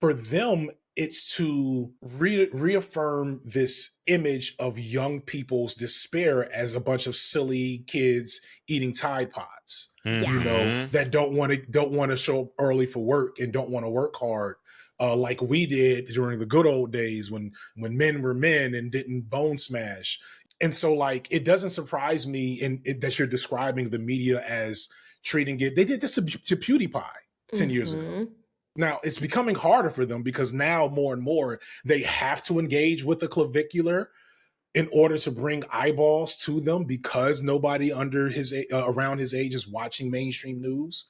for them, it's to reaffirm this image of young people's despair as a bunch of silly kids eating Tide Pods, that don't want to show up early for work and don't want to work hard, like we did during the good old days when men were men and didn't bone smash. And so, like, it doesn't surprise me that you're describing the media as treating it. They did this to PewDiePie 10 years ago. Now, it's becoming harder for them because now more and more they have to engage with the clavicular in order to bring eyeballs to them because nobody around his age is watching mainstream news.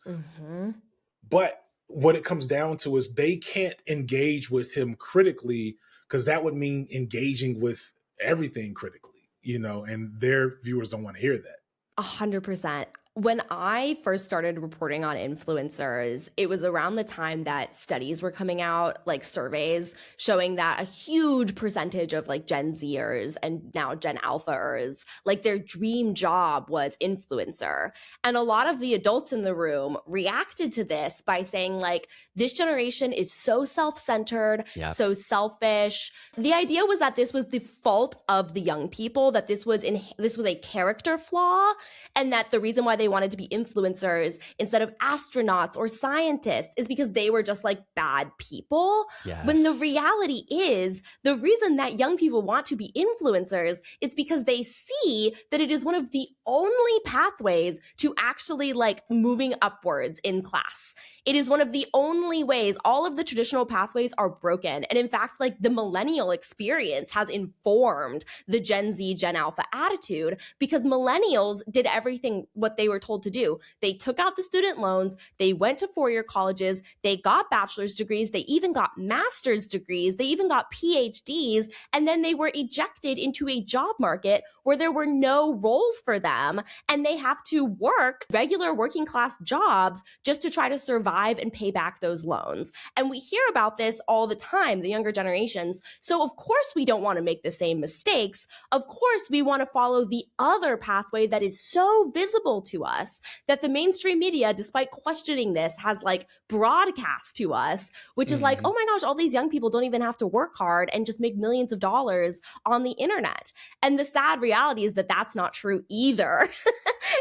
But what it comes down to is they can't engage with him critically because that would mean engaging with everything critically, and their viewers don't want to hear that. 100%. When I first started reporting on influencers, it was around the time that studies were coming out, like surveys showing that a huge percentage of like Gen Zers and now Gen Alphaers, like their dream job was influencer. And a lot of the adults in the room reacted to this by saying like, this generation is so self-centered, so selfish. The idea was that this was the fault of the young people, that this was a character flaw, and that the reason why they wanted to be influencers instead of astronauts or scientists is because they were just like bad people. When the reality is, the reason that young people want to be influencers is because they see that it is one of the only pathways to actually like moving upwards in class. It is one of the only ways. All of the traditional pathways are broken. And in fact, like the millennial experience has informed the Gen Z, Gen Alpha attitude because millennials did everything what they were told to do. They took out the student loans. They went to four-year colleges. They got bachelor's degrees. They even got master's degrees. They even got PhDs. And then they were ejected into a job market where there were no roles for them. And they have to work regular working class jobs just to try to survive and pay back those loans. And we hear about this all the time, the younger generations. So of course we don't want to make the same mistakes. Of course we want to follow the other pathway that is so visible to us that the mainstream media, despite questioning this, has like broadcast to us, which is like, oh my gosh, all these young people don't even have to work hard and just make millions of dollars on the internet. And the sad reality is that that's not true either.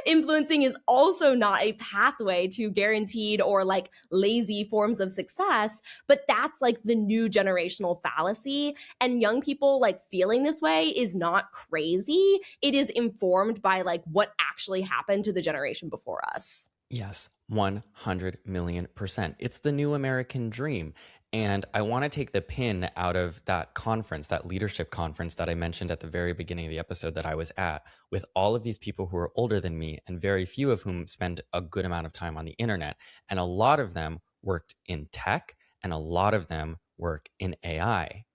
Influencing is also not a pathway to guaranteed or like lazy forms of success, but that's like the new generational fallacy. And young people like feeling this way is not crazy. It is informed by like what actually happened to the generation before us. Yes, 100 million %. It's the new American dream. And I want to take the pin out of that conference, that leadership conference that I mentioned at the very beginning of the episode that I was at, with all of these people who are older than me and very few of whom spend a good amount of time on the internet. And a lot of them worked in tech and a lot of them work in AI.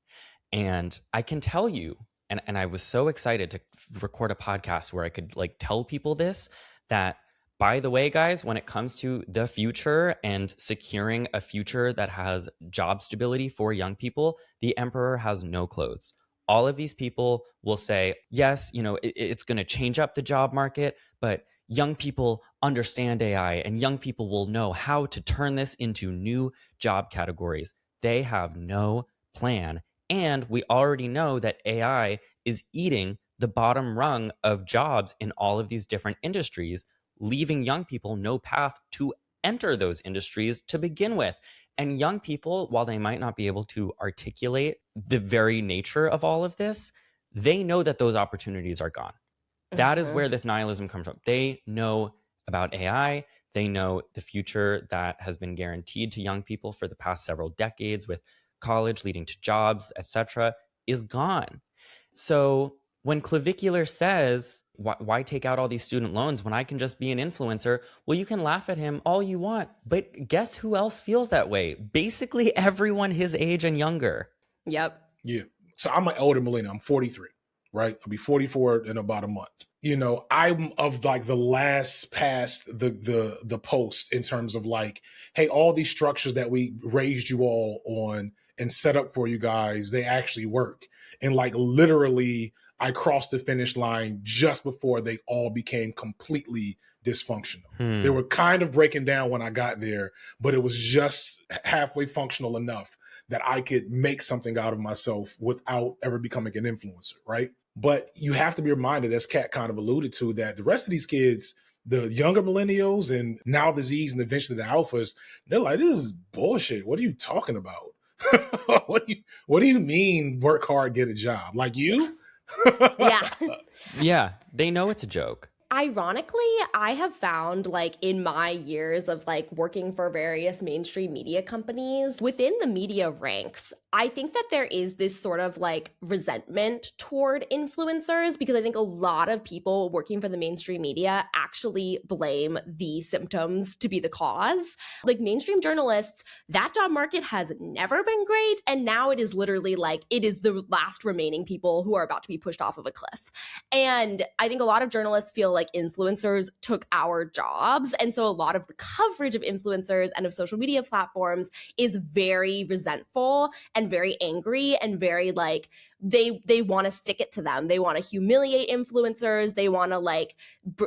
And I can tell you, and I was so excited to record a podcast where I could like tell people this, that by the way, guys, when it comes to the future and securing a future that has job stability for young people, the emperor has no clothes. All of these people will say, yes, it's going to change up the job market, but young people understand AI and young people will know how to turn this into new job categories. They have no plan. And we already know that AI is eating the bottom rung of jobs in all of these different industries, leaving young people no path to enter those industries to begin with. And young people, while they might not be able to articulate the very nature of all of this, they know that those opportunities are gone. That is where this nihilism comes from. They know about AI. They know the future that has been guaranteed to young people for the past several decades with college leading to jobs, etc., is gone. So when Clavicular says why take out all these student loans when I can just be an influencer? Well, you can laugh at him all you want, but guess who else feels that way? Basically everyone his age and younger. Yep. Yeah. So I'm an older millennial. I'm 43, right? I'll be 44 in about a month. You know, I'm of like the last past the post in terms of like, hey, all these structures that we raised you all on and set up for you guys, they actually work. And like literally I crossed the finish line just before they all became completely dysfunctional. They were kind of breaking down when I got there, but it was just halfway functional enough that I could make something out of myself without ever becoming an influencer, right? But you have to be reminded, as Kat kind of alluded to, that the rest of these kids, the younger millennials and now the Zs and eventually the alphas, they're like, this is bullshit. What are you talking about? What do you mean work hard, get a job? Like you? Yeah. Yeah, they know it's a joke. Ironically, I have found like in my years of like working for various mainstream media companies, within the media ranks, I think that there is this sort of like resentment toward influencers because I think a lot of people working for the mainstream media actually blame the symptoms to be the cause. Like mainstream journalists, that job market has never been great. And now it is literally like it is the last remaining people who are about to be pushed off of a cliff. And I think a lot of journalists feel like influencers took our jobs. And so a lot of the coverage of influencers and of social media platforms is very resentful and very angry and very like they want to stick it to them. They want to humiliate influencers. They want to like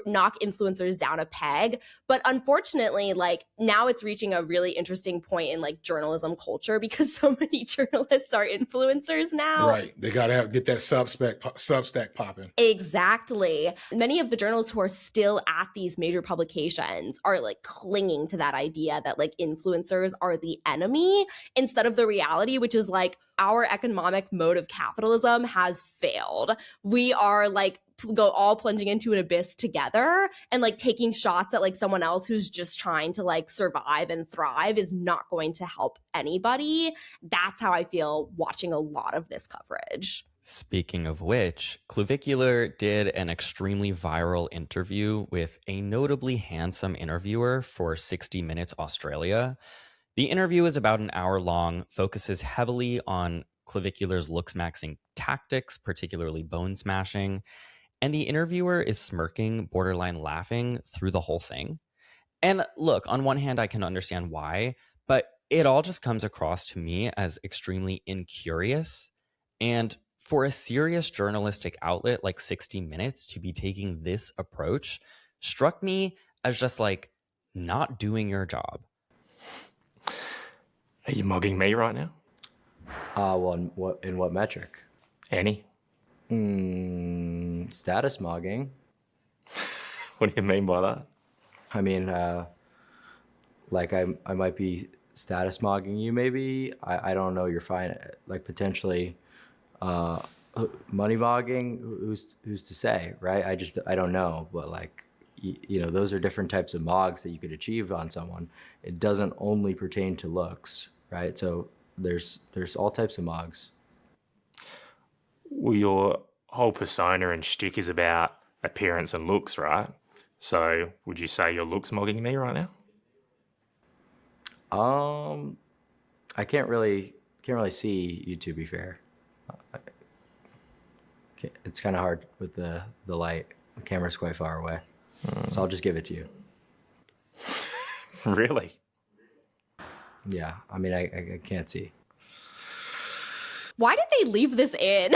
knock influencers down a peg. But unfortunately, like now it's reaching a really interesting point in like journalism culture because so many journalists are influencers now. Right. They got to get that Substack popping. Exactly. Many of the journalists who are still at these major publications are like clinging to that idea that like influencers are the enemy instead of the reality, which is like our economic mode of capitalism has failed. We are like all plunging into an abyss together and like taking shots at like someone else who's just trying to like survive and thrive is not going to help anybody. That's how I feel watching a lot of this coverage. Speaking of which, Clavicular did an extremely viral interview with a notably handsome interviewer for 60 Minutes Australia. The interview is about an hour long, focuses heavily on Clavicular's looks-maxing tactics, particularly bone smashing, and the interviewer is smirking, borderline laughing through the whole thing. And look, on one hand, I can understand why, but it all just comes across to me as extremely incurious. And for a serious journalistic outlet like 60 Minutes to be taking this approach struck me as just like not doing your job. Are you mugging me right now? Well, in what metric? Any? Status mugging. What do you mean by that? I mean, like I might be status mugging you maybe. I don't know, you're fine. Like potentially money mugging, who's to say, right? I don't know, but like, you know, those are different types of mogs that you could achieve on someone. It doesn't only pertain to looks, right? So there's all types of mogs. Well, your whole persona and shtick is about appearance and looks, right? So would you say your looks mogging me right now? I can't really see you, to be fair. It's kind of hard with the light. The camera's quite far away. So I'll just give it to you. Really? Yeah, I mean, I can't see. Why did they leave this in?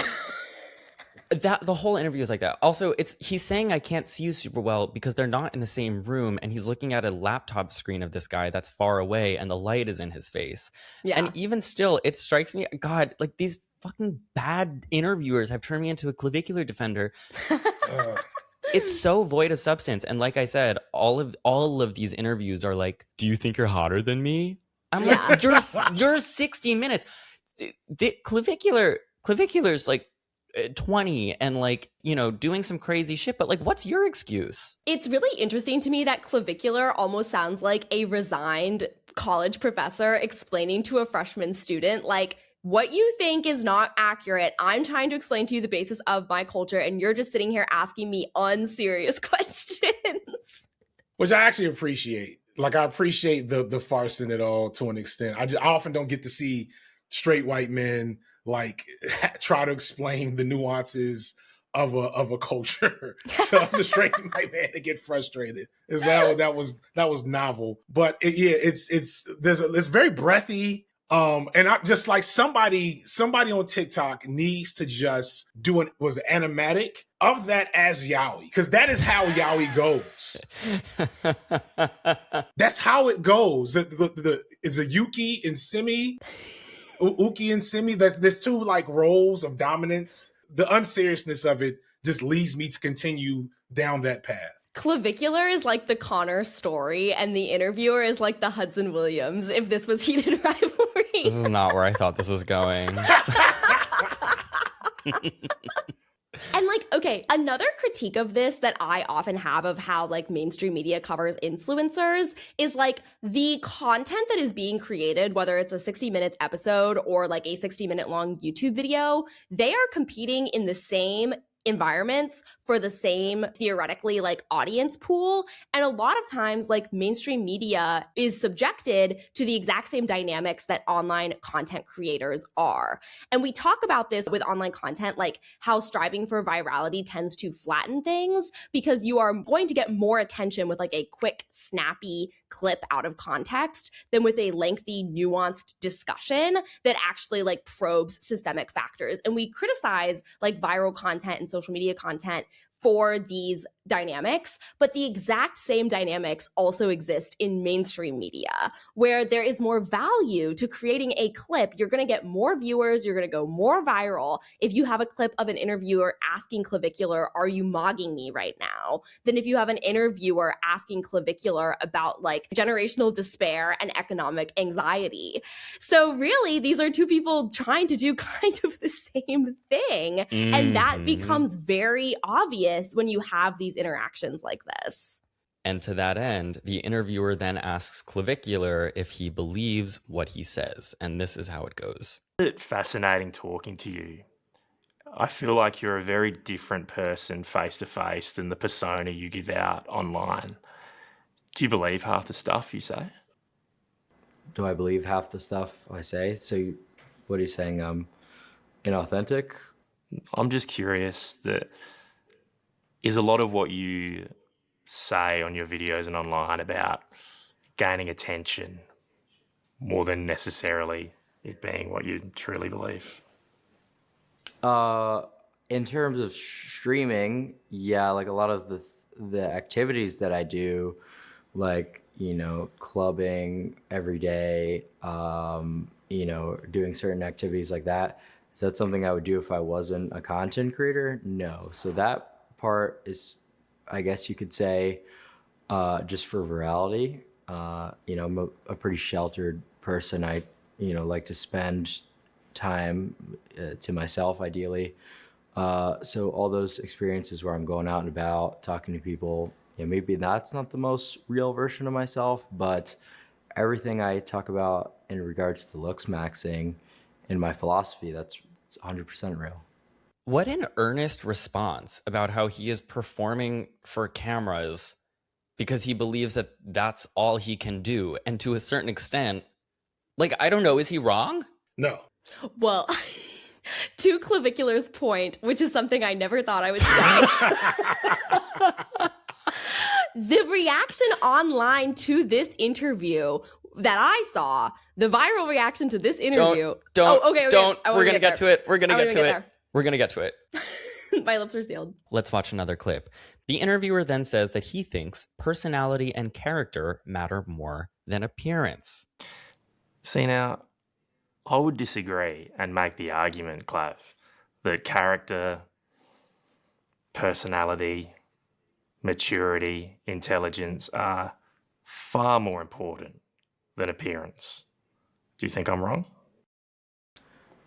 The whole interview is like that. Also, he's saying I can't see you super well because they're not in the same room, and he's looking at a laptop screen of this guy that's far away, and the light is in his face. Yeah. And even still, it strikes me, God, like these fucking bad interviewers have turned me into a clavicular defender. It's so void of substance. And like I said, all of these interviews are like, do you think you're hotter than me? I'm like, you're 60 Minutes. The Clavicular's like 20 and like, you know, doing some crazy shit, but like, what's your excuse? It's really interesting to me that Clavicular almost sounds like a resigned college professor explaining to a freshman student, like, what you think is not accurate. I'm trying to explain to you the basis of my culture, and you're just sitting here asking me unserious questions. Which I actually appreciate. Like, I appreciate the farce in it all to an extent. I often don't get to see straight white men like try to explain the nuances of a culture to the straight white man to get frustrated. That was novel, but it's very breathy. And I just like somebody on TikTok needs to just do an animatic of that as Yowie, because that is how Yowie goes. That's how it goes. Is a Yuki and Simi, Uki and Simi. There's two like roles of dominance. The unseriousness of it just leads me to continue down that path. Clavicular is like the Connor Story, and the interviewer is like the Hudson Williams, if this was heated rivalry. This is not where I thought this was going. And like, okay, another critique of this that I often have of how like mainstream media covers influencers is like the content that is being created, whether it's a 60 minutes episode or like a 60-minute long YouTube video, they are competing in the same environments for the same theoretically like audience pool. And a lot of times like mainstream media is subjected to the exact same dynamics that online content creators are. And we talk about this with online content, like how striving for virality tends to flatten things because you are going to get more attention with like a quick, snappy clip out of context than with a lengthy, nuanced discussion that actually like probes systemic factors. And we criticize like viral content and social media content for these dynamics, but the exact same dynamics also exist in mainstream media, where there is more value to creating a clip. You're going to get more viewers, you're going to go more viral if you have a clip of an interviewer asking Clavicular, "Are you mogging me right now?" than if you have an interviewer asking Clavicular about like generational despair and economic anxiety. So really, these are two people trying to do kind of the same thing, and that becomes very obvious when you have these interactions like this. And to that end, the interviewer then asks Clavicular if he believes what he says. And this is how it goes. It's fascinating talking to you. I feel like you're a very different person face to face than the persona you give out online. Do you believe half the stuff you say? Do I believe half the stuff I say? So what are you saying? I'm inauthentic? I'm just curious that is a lot of what you say on your videos and online about gaining attention more than necessarily it being what you truly believe? In terms of streaming, yeah, like a lot of the activities that I do, like, you know, clubbing every day, you know, doing certain activities like that. Is that something I would do if I wasn't a content creator? No. So that part is, I guess you could say, just for virality. You know, I'm a pretty sheltered person. I, you know, like to spend time to myself, ideally. So all those experiences where I'm going out and about, talking to people, you know, maybe that's not the most real version of myself, but everything I talk about in regards to looks maxing in my philosophy, it's 100% real. What an earnest response about how he is performing for cameras because he believes that that's all he can do. And to a certain extent, like, I don't know, is he wrong? No. Well, to Clavicular's point, which is something I never thought I would say, the reaction online to this interview that I saw, the viral reaction to this interview. Don't. We're going to get to it. We're going to get to it. We're going to get to it. My lips are sealed. Let's watch another clip. The interviewer then says that he thinks personality and character matter more than appearance. See, now, I would disagree and make the argument, Clav, that character, personality, maturity, intelligence are far more important than appearance. Do you think I'm wrong?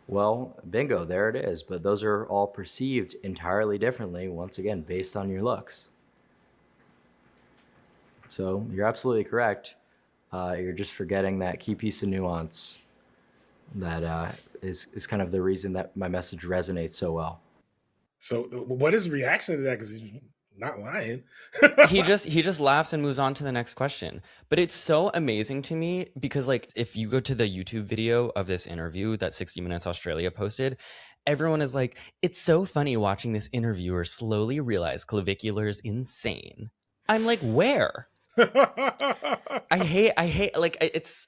Well, bingo, there it is. But those are all perceived entirely differently, once again, based on your looks. So you're absolutely correct. You're just forgetting that key piece of nuance that is kind of the reason that my message resonates so well. So what is the reaction to that? Because he's not lying. he just laughs and moves on to the next question. But it's so amazing to me because, like, if you go to the YouTube video of this interview that 60 Minutes Australia posted, everyone is like, it's so funny watching this interviewer slowly realize clavicular is insane. I'm like, where? I hate, like, it's,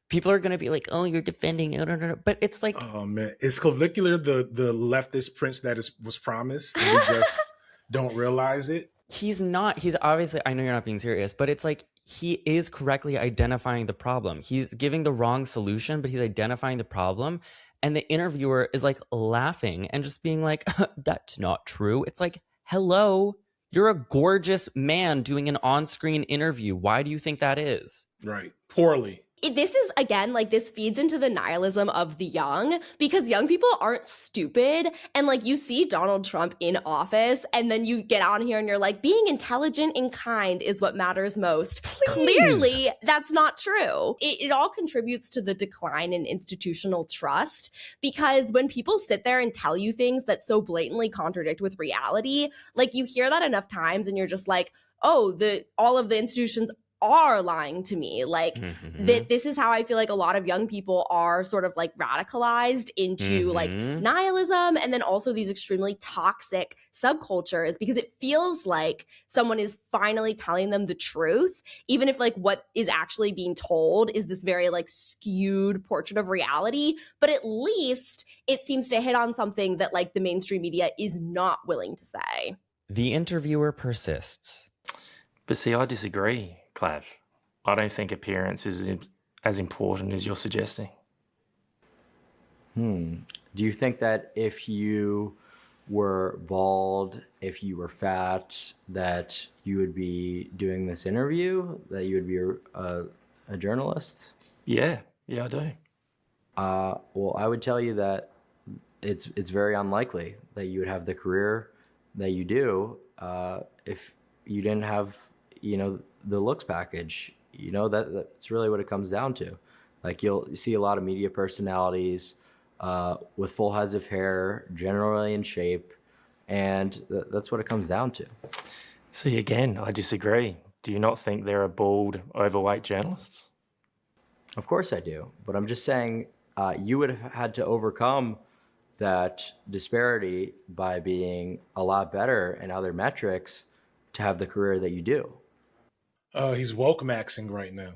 people are going to be like, oh, you're defending it. No. But it's like, oh man, is clavicular the leftist prince that was promised? And we just don't realize it. He's not. He's obviously, I know you're not being serious, but it's like, he is correctly identifying the problem. He's giving the wrong solution, but he's identifying the problem. And the interviewer is like laughing and just being like, that's not true. It's like, hello, you're a gorgeous man doing an on-screen interview. Why do you think that is? Right. Poorly. This is, again, like, this feeds into the nihilism of the young, because young people aren't stupid. And, like, you see Donald Trump in office, and then you get on here and you're like, being intelligent and kind is what matters most. Please. Clearly, that's not true. It all contributes to the decline in institutional trust, because when people sit there and tell you things that so blatantly contradict with reality, like, you hear that enough times and you're just like, oh, all of the institutions are lying to me. Like, this is how I feel like a lot of young people are sort of like radicalized into like nihilism, and then also these extremely toxic subcultures, because it feels like someone is finally telling them the truth, even if like what is actually being told is this very like skewed portrait of reality. But at least it seems to hit on something that like the mainstream media is not willing to say. The interviewer persists. But see, I disagree, Clav. I don't think appearance is as important as you're suggesting. Do you think that if you were bald, if you were fat, that you would be doing this interview, that you would be a journalist? Yeah, I do. Well, I would tell you that it's very unlikely that you would have the career that you do if you didn't have, the looks package. That's really what it comes down to. Like, you'll see a lot of media personalities with full heads of hair, generally in shape, and that's what it comes down to. See, again, I disagree. Do you not think there are bald, overweight journalists? Of course I do, but I'm just saying you would have had to overcome that disparity by being a lot better in other metrics to have the career that you do. He's woke-maxing right now.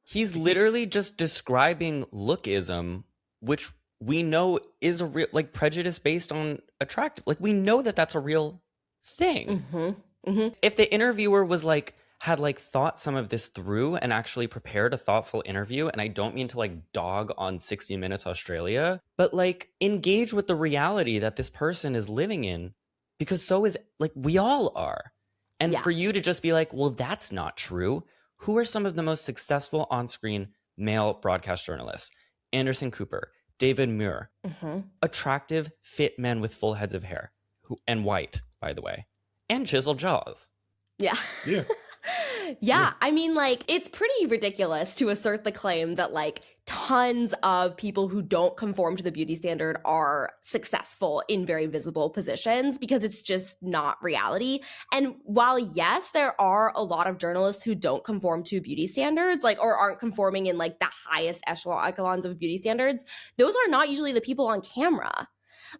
He's literally just describing lookism, which we know is a real, like, prejudice based on attractive. Like, we know that that's a real thing. If the interviewer was like, had like thought some of this through and actually prepared a thoughtful interview, and I don't mean to like dog on 60 Minutes Australia, but like engage with the reality that this person is living in, because so is, like, we all are. And for you to just be like, well, that's not true. Who are some of the most successful on-screen male broadcast journalists? Anderson Cooper, David Muir, attractive, fit men with full heads of hair, and white, by the way, and chiseled jaws. Yeah. I mean, like, it's pretty ridiculous to assert the claim that like tons of people who don't conform to the beauty standard are successful in very visible positions, because it's just not reality. And while, yes, there are a lot of journalists who don't conform to beauty standards, like, or aren't conforming in like the highest echelons of beauty standards, those are not usually the people on camera.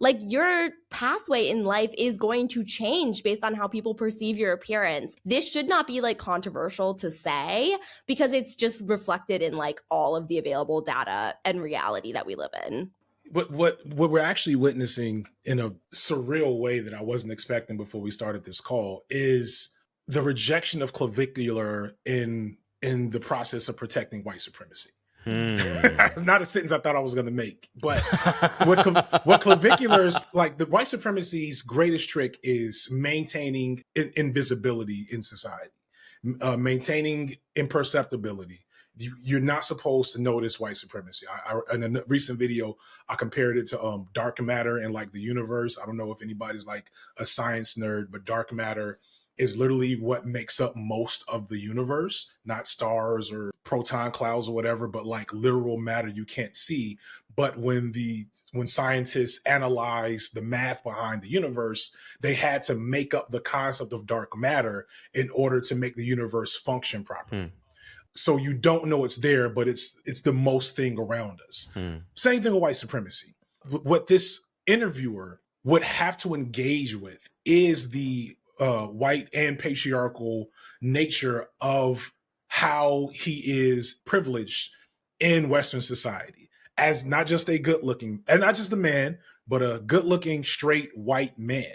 Like, your pathway in life is going to change based on how people perceive your appearance. This should not be like controversial to say, because it's just reflected in like all of the available data and reality that we live in. But what we're actually witnessing in a surreal way that I wasn't expecting before we started this call is the rejection of clavicular in the process of protecting white supremacy. It's not a sentence I thought I was going to make, but what claviculars, like, the white supremacy's greatest trick is maintaining invisibility in society, maintaining imperceptibility. You're not supposed to notice white supremacy. In a recent video, I compared it to dark matter and like the universe. I don't know if anybody's like a science nerd, but dark matter is literally what makes up most of the universe, not stars or proton clouds or whatever, but like literal matter you can't see. But when scientists analyzed the math behind the universe, they had to make up the concept of dark matter in order to make the universe function properly. So you don't know it's there, but it's the most thing around us. Same thing with white supremacy. What this interviewer would have to engage with is the white and patriarchal nature of how he is privileged in Western society as not just a good looking, and not just a man, but a good looking straight white man.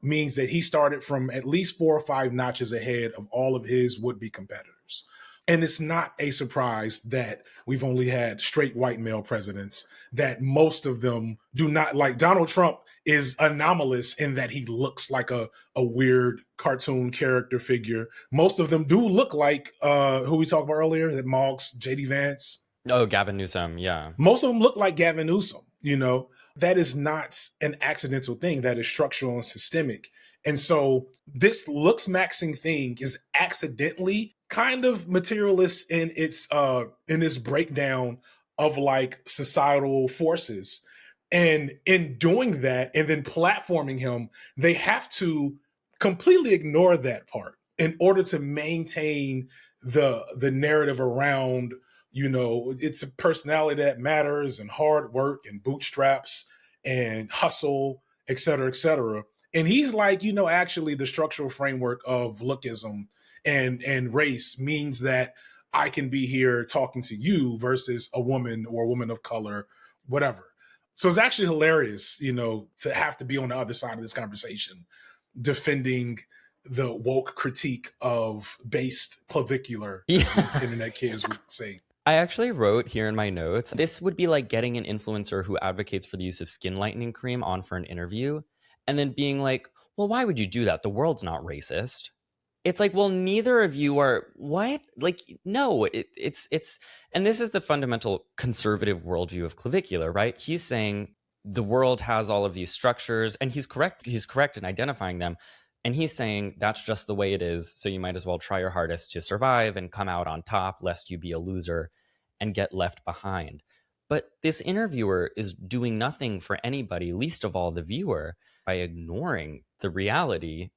Means that he started from at least 4 or 5 notches ahead of all of his would-be competitors. And it's not a surprise that we've only had straight white male presidents, that most of them do not, like Donald Trump is anomalous in that he looks like a weird cartoon character figure. Most of them do look like who we talked about earlier, that Moggs, JD Vance. Oh, Gavin Newsom, yeah. Most of them look like Gavin Newsom, you know. That is not an accidental thing. That is structural and systemic. And so this looks maxing thing is accidentally kind of materialist in its breakdown of like societal forces. And in doing that and then platforming him, they have to completely ignore that part in order to maintain the narrative around, you know, it's a personality that matters and hard work and bootstraps and hustle, et cetera, et cetera. And he's like, you know, actually the structural framework of lookism and race means that I can be here talking to you versus a woman or a woman of color, whatever. So it's actually hilarious, you know, to have to be on the other side of this conversation, defending the woke critique of based clavicular, as the internet kids would say. I actually wrote here in my notes, this would be like getting an influencer who advocates for the use of skin lightening cream on for an interview and then being like, well, why would you do that? The world's not racist. It's like, well, neither of you are, what? Like, no, it's, and this is the fundamental conservative worldview of Clavicular, right? He's saying the world has all of these structures, and he's correct in identifying them. And he's saying that's just the way it is, so you might as well try your hardest to survive and come out on top, lest you be a loser and get left behind. But this interviewer is doing nothing for anybody, least of all the viewer, by ignoring the reality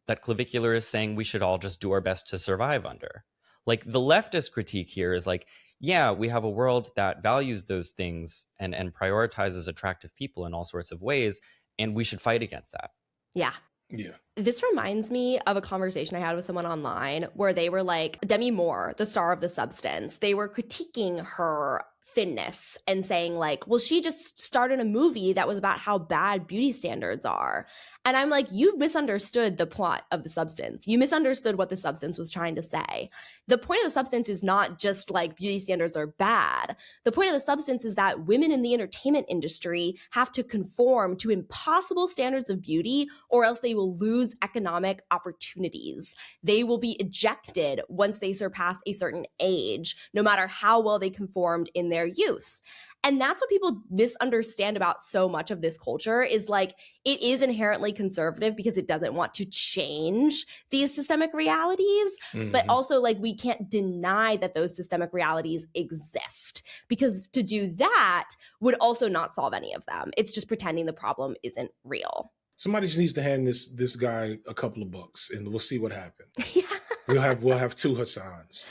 that Clavicular is saying we should all just do our best to survive under. Like, the leftist critique here is like, yeah, we have a world that values those things and prioritizes attractive people in all sorts of ways, and we should fight against that. Yeah. Yeah. This reminds me of a conversation I had with someone online where they were like, Demi Moore, the star of The Substance, they were critiquing her thinness and saying like, well, she just started a movie that was about how bad beauty standards are. And I'm like, you misunderstood the plot of The Substance. You misunderstood what The Substance was trying to say. The point of The Substance is not just like beauty standards are bad. The point of The Substance is that women in the entertainment industry have to conform to impossible standards of beauty, or else they will lose economic opportunities. They will be ejected once they surpass a certain age, no matter how well they conformed in their youth. And that's what people misunderstand about so much of this culture is like, it is inherently conservative because it doesn't want to change these systemic realities. Mm-hmm. But also like, we can't deny that those systemic realities exist, because to do that would also not solve any of them. It's just pretending the problem isn't real. Somebody just needs to hand this guy a couple of books and we'll see what happens. Yeah. We'll have 2 Hassans.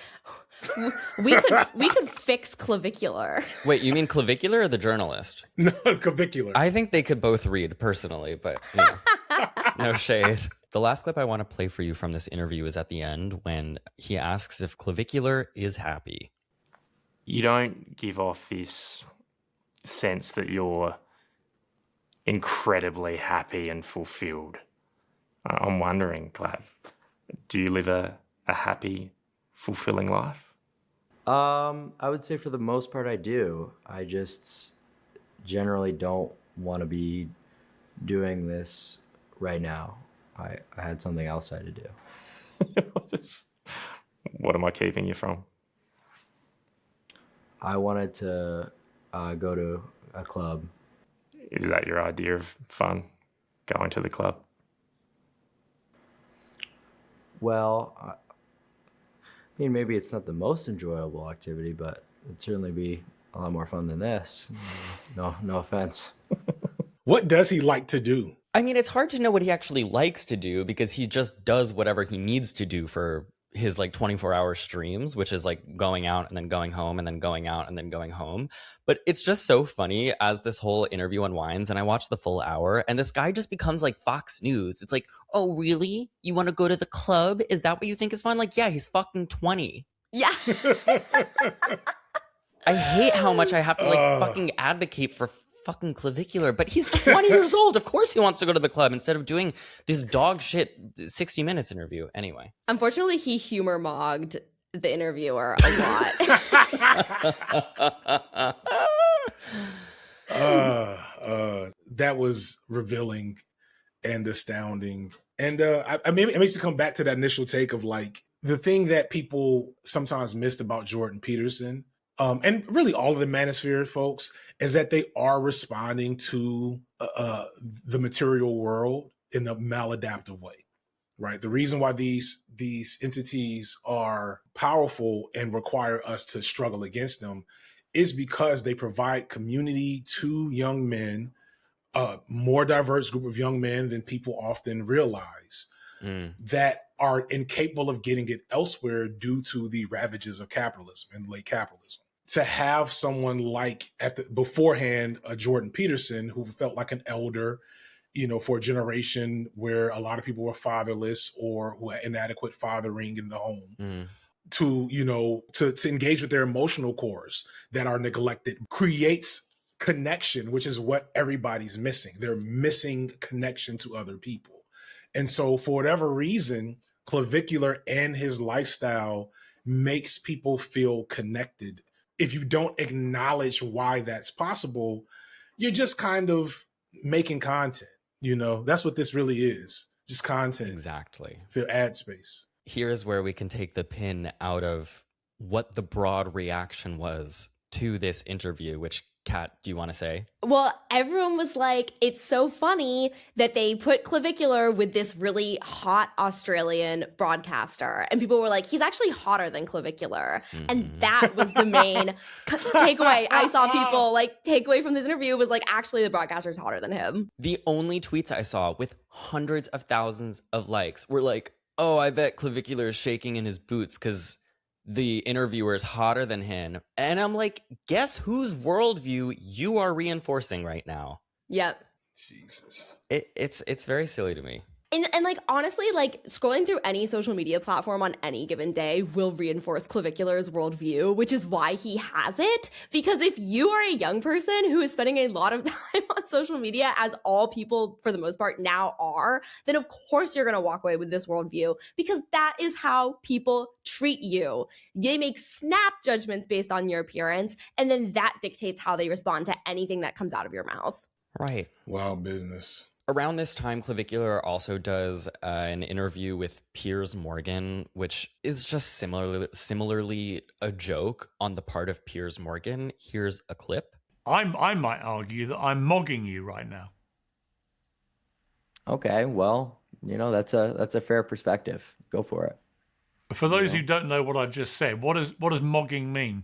We could fix Clavicular. Wait, you mean Clavicular or the journalist? No, Clavicular. I think they could both read personally, but you know, no shade. The last clip I want to play for you from this interview is at the end when he asks if Clavicular is happy. You don't give off this sense that you're incredibly happy and fulfilled. I'm wondering, Clav, do you live a happy, fulfilling life? I would say for the most part I do. I just generally don't want to be doing this right now. I had something else I had to do. What am I keeping you from? I wanted to go to a club. Is that your idea of fun, going to the club? Well, I mean, maybe it's not the most enjoyable activity, but it'd certainly be a lot more fun than this. No offense. What does he like to do? I mean, it's hard to know what he actually likes to do because he just does whatever he needs to do for his like 24-hour streams, which is like going out and then going home and then going out and then going home. But it's just so funny as this whole interview unwinds, and I watch the full hour, and this guy just becomes like Fox News. It's like, oh, really? You want to go to the club? Is that what you think is fun? Like, yeah, he's fucking 20. Yeah. I hate how much I have to like fucking advocate for fucking Clavicular, but he's 20 years old. Of course he wants to go to the club instead of doing this dog shit 60 Minutes interview. Anyway. Unfortunately, he humor mogged the interviewer a lot. That was revealing and astounding. And I mean, it makes you come back to that initial take of like the thing that people sometimes missed about Jordan Peterson, and really all of the Manosphere folks, is that they are responding to the material world in a maladaptive way, right? The reason why these entities are powerful and require us to struggle against them is because they provide community to young men, a more diverse group of young men than people often realize, that are incapable of getting it elsewhere due to the ravages of capitalism and late capitalism. To have someone like beforehand, a Jordan Peterson, who felt like an elder, for a generation where a lot of people were fatherless or who had inadequate fathering in the home, to engage with their emotional cores that are neglected, creates connection, which is what everybody's missing. They're missing connection to other people. And so for whatever reason, Clavicular and his lifestyle makes people feel connected. If you don't acknowledge why that's possible, you're just kind of making content. That's what this really is. Just content. Exactly. For ad space. Here's where we can take the pin out of what the broad reaction was to this interview, which, Kat, do you want to say? Well, everyone was like, it's so funny that they put Clavicular with this really hot Australian broadcaster. And people were like, he's actually hotter than Clavicular. Mm-hmm. And that was the main takeaway. I saw people takeaway from this interview was like, actually, the broadcaster's hotter than him. The only tweets I saw with hundreds of thousands of likes were like, oh, I bet Clavicular is shaking in his boots because the interviewer is hotter than him. And I'm like, guess whose worldview you are reinforcing right now? Yep. Jesus. It's very silly to me. And honestly, scrolling through any social media platform on any given day will reinforce Clavicular's worldview, which is why he has it. Because if you are a young person who is spending a lot of time on social media, as all people for the most part now are, then of course you're going to walk away with this worldview, because that is how people treat you. They make snap judgments based on your appearance, and then that dictates how they respond to anything that comes out of your mouth. Right. Wild business. Around this time, Clavicular also does an interview with Piers Morgan, which is just similarly a joke on the part of Piers Morgan. Here's a clip. I might argue that I'm mogging you right now. Okay, well, that's a fair perspective. Go for it. For those who don't know what I've just said, what does mogging mean?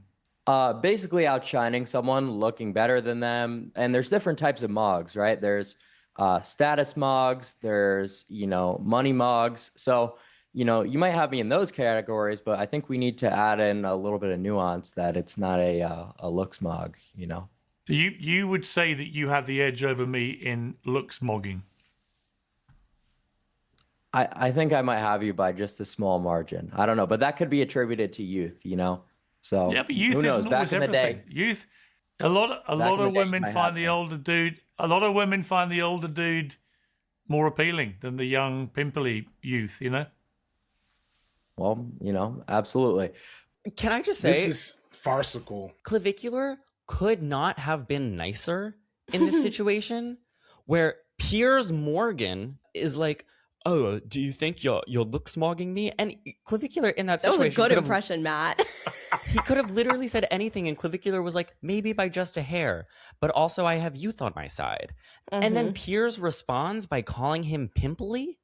Basically outshining someone, looking better than them. And there's different types of mogs, right? There's status mogs, there's, money mogs. So, you might have me in those categories, but I think we need to add in a little bit of nuance that it's not a looks mog, So you would say that you have the edge over me in looks mogging? I think I might have you by just a small margin. I don't know, but that could be attributed to youth, So yeah, but youth who knows? Isn't Back always in the everything. day, Youth, a lot of women find the older dude. A lot of women find the older dude more appealing than the young, pimply youth. Well, absolutely. Can I just say, this is farcical. Clavicular could not have been nicer in this situation, where Piers Morgan is like, oh, do you think you're looks mogging me? And Clavicular in that situation... That was a good impression, Matt. He could have literally said anything, and Clavicular was like, maybe by just a hair, but also I have youth on my side. Mm-hmm. And then Piers responds by calling him pimply?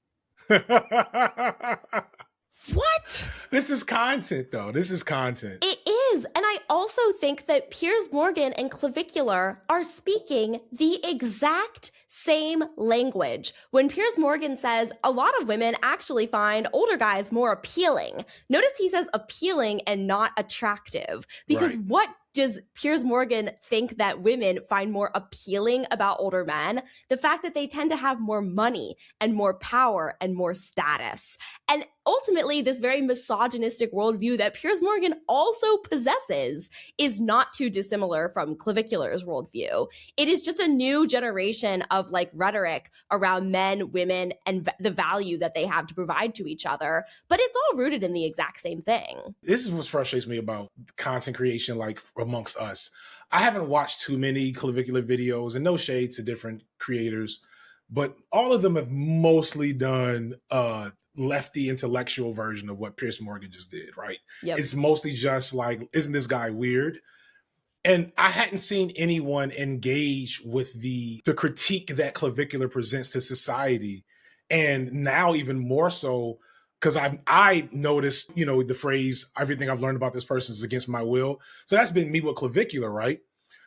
What? This is content, though. This is content. It is. And I also think that Piers Morgan and Clavicular are speaking the exact same language. When Piers Morgan says a lot of women actually find older guys more appealing. Notice he says appealing and not attractive. Because Right. what does Piers Morgan think that women find more appealing about older men? The fact that they tend to have more money and more power and more status. And ultimately, this very misogynistic worldview that Piers Morgan also possesses is not too dissimilar from Clavicular's worldview. It is just a new generation of like rhetoric around men, women, and the value that they have to provide to each other. But it's all rooted in the exact same thing. This is what frustrates me about content creation, like amongst us. I haven't watched too many Clavicular videos, and no shade to different creators, but all of them have mostly done lefty intellectual version of what Piers Morgan just did, right? Yep. It's mostly just like, isn't this guy weird? And I hadn't seen anyone engage with the critique that Clavicular presents to society. And now even more so, because I noticed, you know, the phrase, everything I've learned about this person is against my will. So that's been me with Clavicular, right?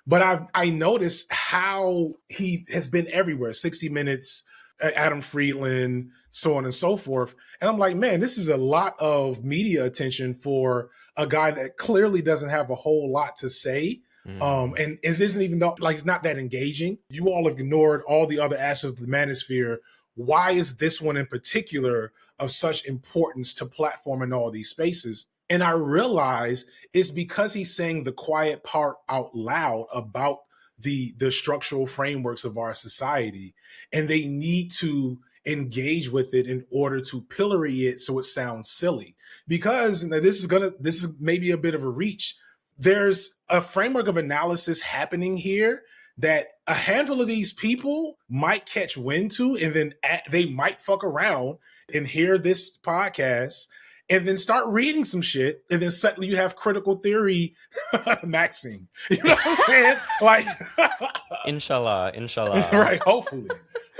But I noticed how he has been everywhere, 60 Minutes, Adam Friedland, so on and so forth. And I'm like, man, this is a lot of media attention for a guy that clearly doesn't have a whole lot to say. And it isn't even like, it's not that engaging. You all have ignored all the other aspects of the manosphere. Why is this one in particular of such importance to platform in all these spaces? And I realize it's because he's saying the quiet part out loud about the structural frameworks of our society, and they need to engage with it in order to pillory it so it sounds silly. Because this is maybe a bit of a reach. There's a framework of analysis happening here that a handful of these people might catch wind to, and then they might fuck around and hear this podcast and then start reading some shit, and then suddenly you have critical theory maxing. You know what I'm saying? Like, inshallah. Right, hopefully.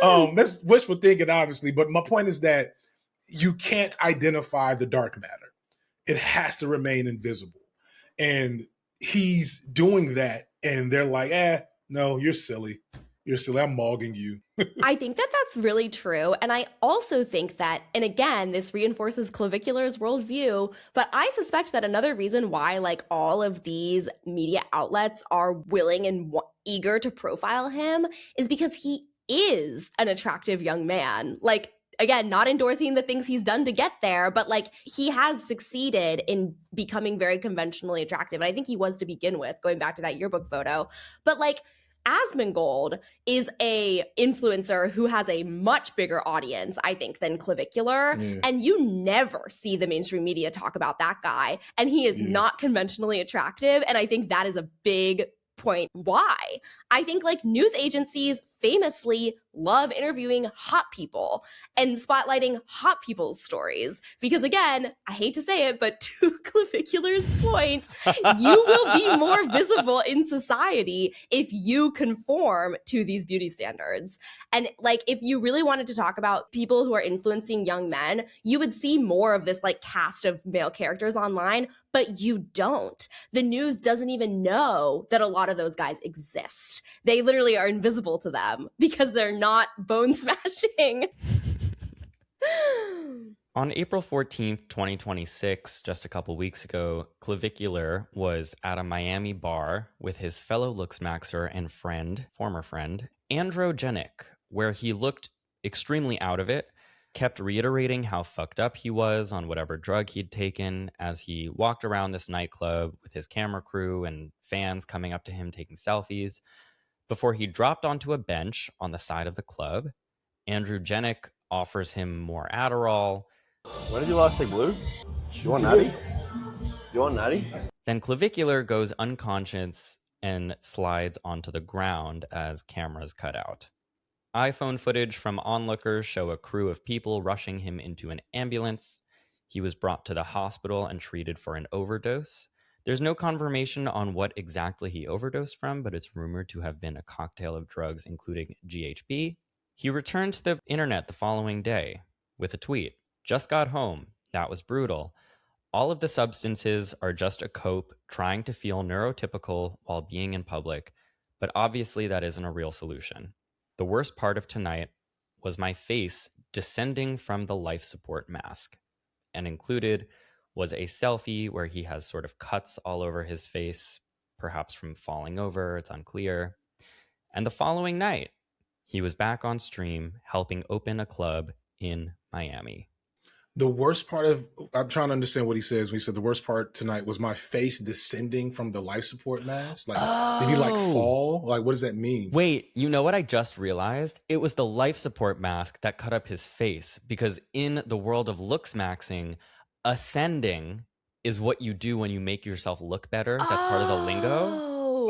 That's wishful thinking, obviously, but my point is that you can't identify the dark matter. It has to remain invisible. And he's doing that, and they're like, no, you're silly. You're silly. I'm mogging you. I think that that's really true. And I also think that, and again, this reinforces Clavicular's worldview, but I suspect that another reason why like all of these media outlets are willing and eager to profile him is because he is an attractive young man. Like, again, not endorsing the things he's done to get there, but like he has succeeded in becoming very conventionally attractive. And I think he was to begin with, going back to that yearbook photo. But like, Asmongold is a influencer who has a much bigger audience, I think, than Clavicular. Yeah. And you never see the mainstream media talk about that guy. And he is not conventionally attractive. And I think that is a big point why. I think like news agencies famously love interviewing hot people and spotlighting hot people's stories. Because again, I hate to say it, but to Clavicular's point, you will be more visible in society if you conform to these beauty standards. And like, if you really wanted to talk about people who are influencing young men, you would see more of this like cast of male characters online, but you don't. The news doesn't even know that a lot of those guys exist. They literally are invisible to them because they're not bone smashing. On April 14th, 2026, just a couple weeks ago, Clavicular was at a Miami bar with his fellow Looksmaxer and former friend, Androgenic, where he looked extremely out of it, kept reiterating how fucked up he was on whatever drug he'd taken as he walked around this nightclub with his camera crew and fans coming up to him taking selfies. Before he dropped onto a bench on the side of the club, Androgenic offers him more Adderall. When did you last take blues? You want natty? You want natty? Then Clavicular goes unconscious and slides onto the ground as cameras cut out. iPhone footage from onlookers show a crew of people rushing him into an ambulance. He was brought to the hospital and treated for an overdose. There's no confirmation on what exactly he overdosed from, but it's rumored to have been a cocktail of drugs, including GHB. He returned to the internet the following day with a tweet. Just got home. That was brutal. All of the substances are just a cope trying to feel neurotypical while being in public, but obviously that isn't a real solution. The worst part of tonight was my face descending from the life support mask, and included was a selfie where he has sort of cuts all over his face, perhaps from falling over, it's unclear. And the following night, he was back on stream helping open a club in Miami. The worst part of, I'm trying to understand what he says when he said the worst part tonight was my face descending from the life support mask. Like, did he like fall? Like, what does that mean? Wait, you know what I just realized? It was the life support mask that cut up his face, because in the world of looks-maxing, ascending is what you do when you make yourself look better. That's part of the lingo.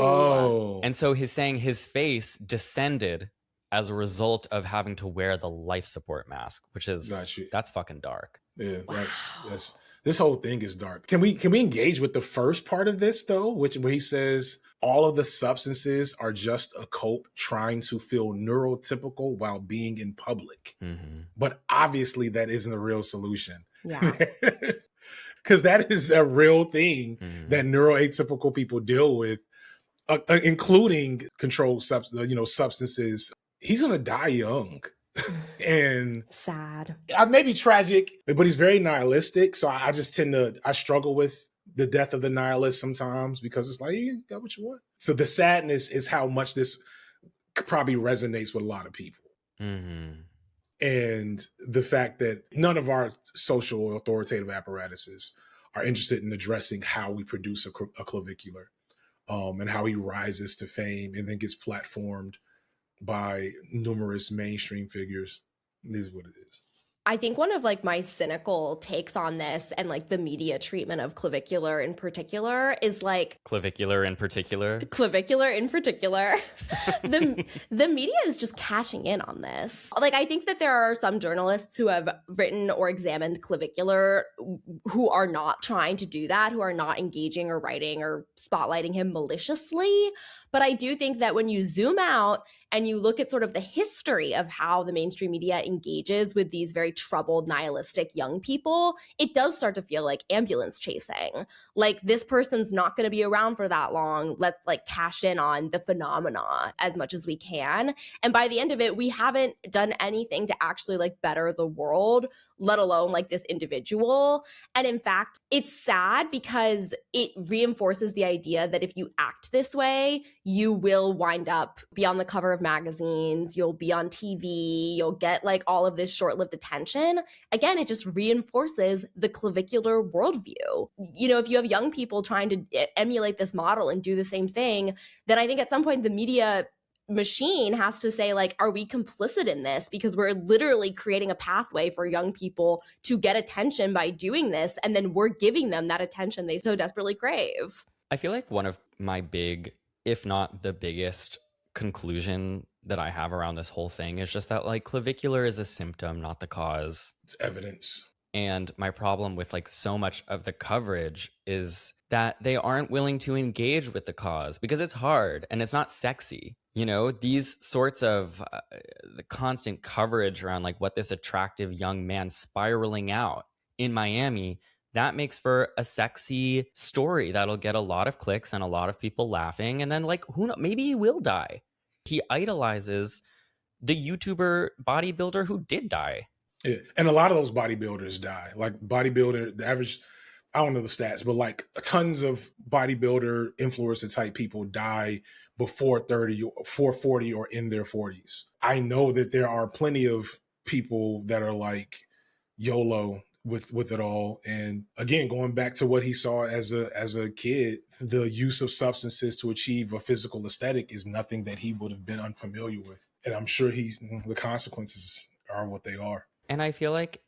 Oh. And so he's saying his face descended as a result of having to wear the life support mask, which is, that's fucking dark. Yeah, that's this whole thing is dark. Can we engage with the first part of this though, where he says all of the substances are just a cope trying to feel neurotypical while being in public. Mm-hmm. But obviously that isn't a real solution. Yeah. Because that is a real thing that neuroatypical people deal with, including controlled substances. He's gonna die young. And sad. Maybe tragic, but he's very nihilistic. So I just I struggle with the death of the nihilist sometimes, because it's like, you got what you want. So the sadness is how much this probably resonates with a lot of people. Mm-hmm. And the fact that none of our social authoritative apparatuses are interested in addressing how we produce a clavicular, and how he rises to fame and then gets platformed by numerous mainstream figures. This is what it is. I think one of like my cynical takes on this and like the media treatment of clavicular in particular is like clavicular in particular. The media is just cashing in on this. Like, I think that there are some journalists who have written or examined clavicular who are not trying to do that, who are not engaging or writing or spotlighting him maliciously. But I do think that when you zoom out and you look at sort of the history of how the mainstream media engages with these very troubled, nihilistic young people, it does start to feel like ambulance chasing. Like, this person's not going to be around for that long. Let's like cash in on the phenomena as much as we can. And by the end of it, we haven't done anything to actually like better the world, let alone like this individual. And in fact, it's sad because it reinforces the idea that if you act this way, you will wind up be on the cover of magazines, you'll be on TV, you'll get like all of this short-lived attention. Again, it just reinforces the clavicular worldview. You know, if you have young people trying to emulate this model and do the same thing, then I think at some point the media machine has to say, like, are we complicit in this? Because we're literally creating a pathway for young people to get attention by doing this, and then we're giving them that attention they so desperately crave. I feel like one of my big, if not the biggest conclusion that I have around this whole thing is just that like clavicular is a symptom, not the cause. It's evidence. And my problem with like so much of the coverage is that they aren't willing to engage with the cause because it's hard and it's not sexy. You know, these sorts of the constant coverage around like what this attractive young man spiraling out in Miami, that makes for a sexy story that'll get a lot of clicks and a lot of people laughing. And then like, who knows, maybe he will die. He idolizes the YouTuber bodybuilder who did die. Yeah. And a lot of those bodybuilders die. Like bodybuilder, the average, I don't know the stats, but like tons of bodybuilder influencer type people die before 30 or 40 or in their 40s. I know that there are plenty of people that are like YOLO with it all. And again, going back to what he saw as a kid, the use of substances to achieve a physical aesthetic is nothing that he would have been unfamiliar with. And I'm sure the consequences are what they are. And I feel like,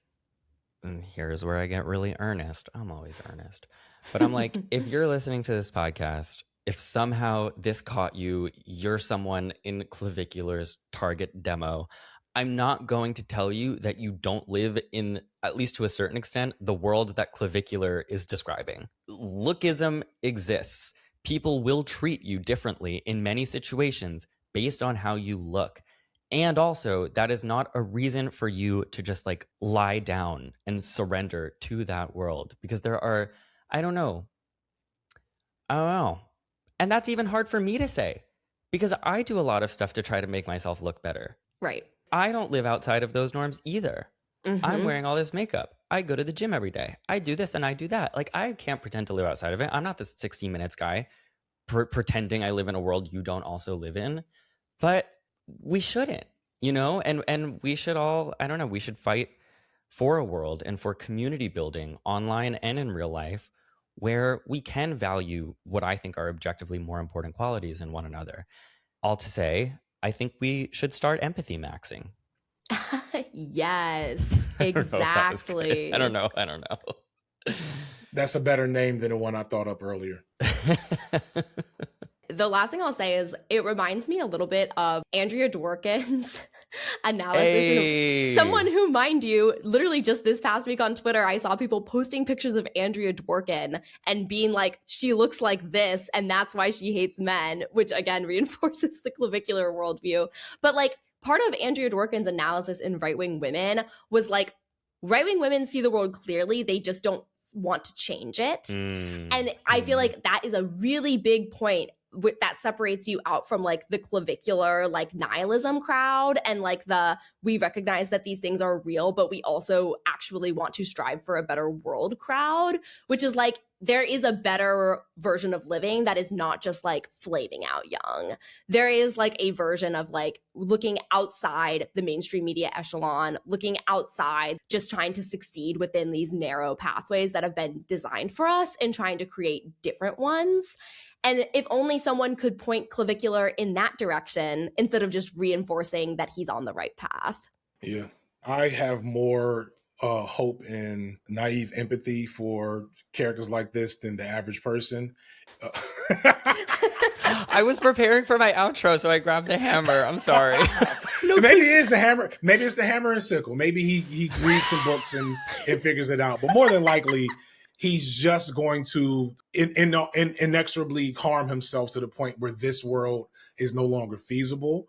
and here's where I get really earnest. I'm always earnest. But I'm like, if you're listening to this podcast, if somehow this caught you, you're someone in Clavicular's target demo, I'm not going to tell you that you don't live in, at least to a certain extent, the world that Clavicular is describing. Lookism exists. People will treat you differently in many situations based on how you look. And also, that is not a reason for you to just like lie down and surrender to that world, because there are, I don't know. And that's even hard for me to say, because I do a lot of stuff to try to make myself look better. Right. I don't live outside of those norms either. Mm-hmm. I'm wearing all this makeup. I go to the gym every day. I do this and I do that. Like, I can't pretend to live outside of it. I'm not this 60 Minutes guy pretending I live in a world you don't also live in. But we shouldn't, and we should all, I don't know, we should fight for a world and for community building online and in real life where we can value what I think are objectively more important qualities in one another. All to say, I think we should start empathy maxing. Yes, exactly. I don't know. That's a better name than the one I thought up earlier. The last thing I'll say is it reminds me a little bit of Andrea Dworkin's analysis. Hey. Someone who, mind you, literally just this past week on Twitter, I saw people posting pictures of Andrea Dworkin and being like, she looks like this, and that's why she hates men, which again reinforces the clavicular worldview. But like, part of Andrea Dworkin's analysis in Right-Wing Women was like, right-wing women see the world clearly, they just don't want to change it. And I feel like that is a really big point that separates you out from like the clavicular like nihilism crowd and like we recognize that these things are real, but we also actually want to strive for a better world crowd, which is like there is a better version of living that is not just like flaming out young. There is like a version of like looking outside the mainstream media echelon, looking outside, just trying to succeed within these narrow pathways that have been designed for us and trying to create different ones. And if only someone could point clavicular in that direction instead of just reinforcing that he's on the right path. Yeah. I have more hope and naive empathy for characters like this than the average person. I was preparing for my outro, so I grabbed the hammer. I'm sorry. Maybe it's the hammer. Maybe it's the hammer and sickle. Maybe he reads some books and figures it out. But more than likely, he's just going to inexorably harm himself to the point where this world is no longer feasible.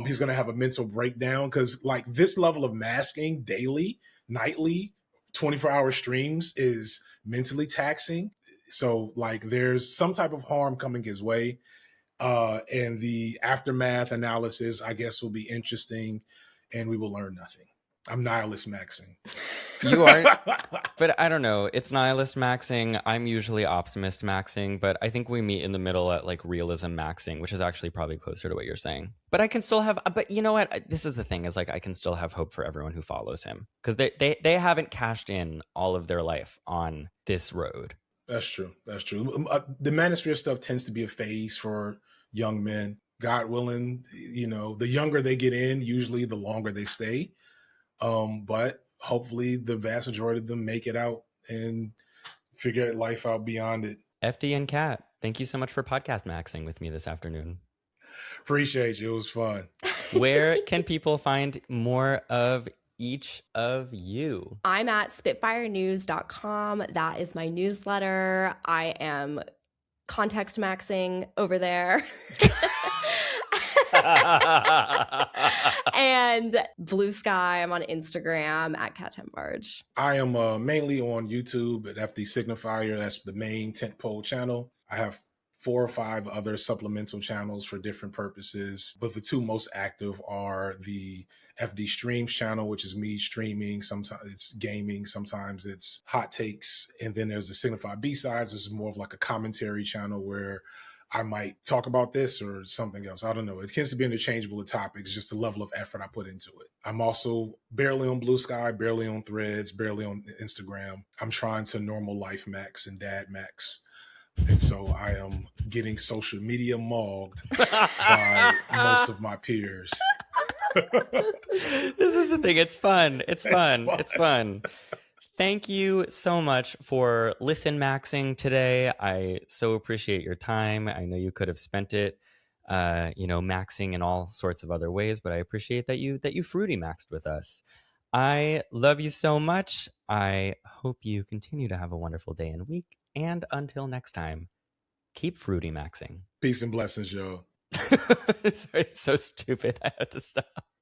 He's going to have a mental breakdown because like this level of masking daily, nightly, 24-hour streams is mentally taxing. So like there's some type of harm coming his way. And the aftermath analysis, I guess, will be interesting and we will learn nothing. I'm nihilist maxing. You are, but I don't know. It's nihilist maxing. I'm usually optimist maxing, but I think we meet in the middle at like realism maxing, which is actually probably closer to what you're saying. But I can still have, but you know what? This is the thing is like, I can still have hope for everyone who follows him because they haven't cashed in all of their life on this road. That's true. That's true. The manosphere stuff tends to be a phase for young men. God willing, the younger they get in, usually the longer they stay. But hopefully the vast majority of them make it out and figure life out beyond it. FD and Kat, thank you so much for podcast maxing with me this afternoon. Appreciate you. It was fun. Where can people find more of each of you? I'm at spitfirenews.com. That is my newsletter. I am context maxing over there. And Blue Sky, I'm on Instagram at Tenbarge. I am mainly on YouTube at FD Signifier. That's the main tentpole channel. I have 4 or 5 other supplemental channels for different purposes, but the 2 most active are the FD Streams channel, which is me streaming. Sometimes it's gaming, sometimes it's hot takes, and then there's the Signify B-Sides. This is more of like a commentary channel where I might talk about this or something else. I don't know. It tends to be interchangeable with topics, just the level of effort I put into it. I'm also barely on Blue Sky, barely on Threads, barely on Instagram. I'm trying to normal life max and dad max. And so I am getting social media mogged by most of my peers. This is the thing. It's fun. It's fun. Thank you so much for maxing today. I so appreciate your time. I know you could have spent it, maxing in all sorts of other ways, but I appreciate that you fruity maxed with us. I love you so much. I hope you continue to have a wonderful day and week. And until next time, keep fruity maxing. Peace and blessings, y'all. Sorry, it's so stupid. I have to stop.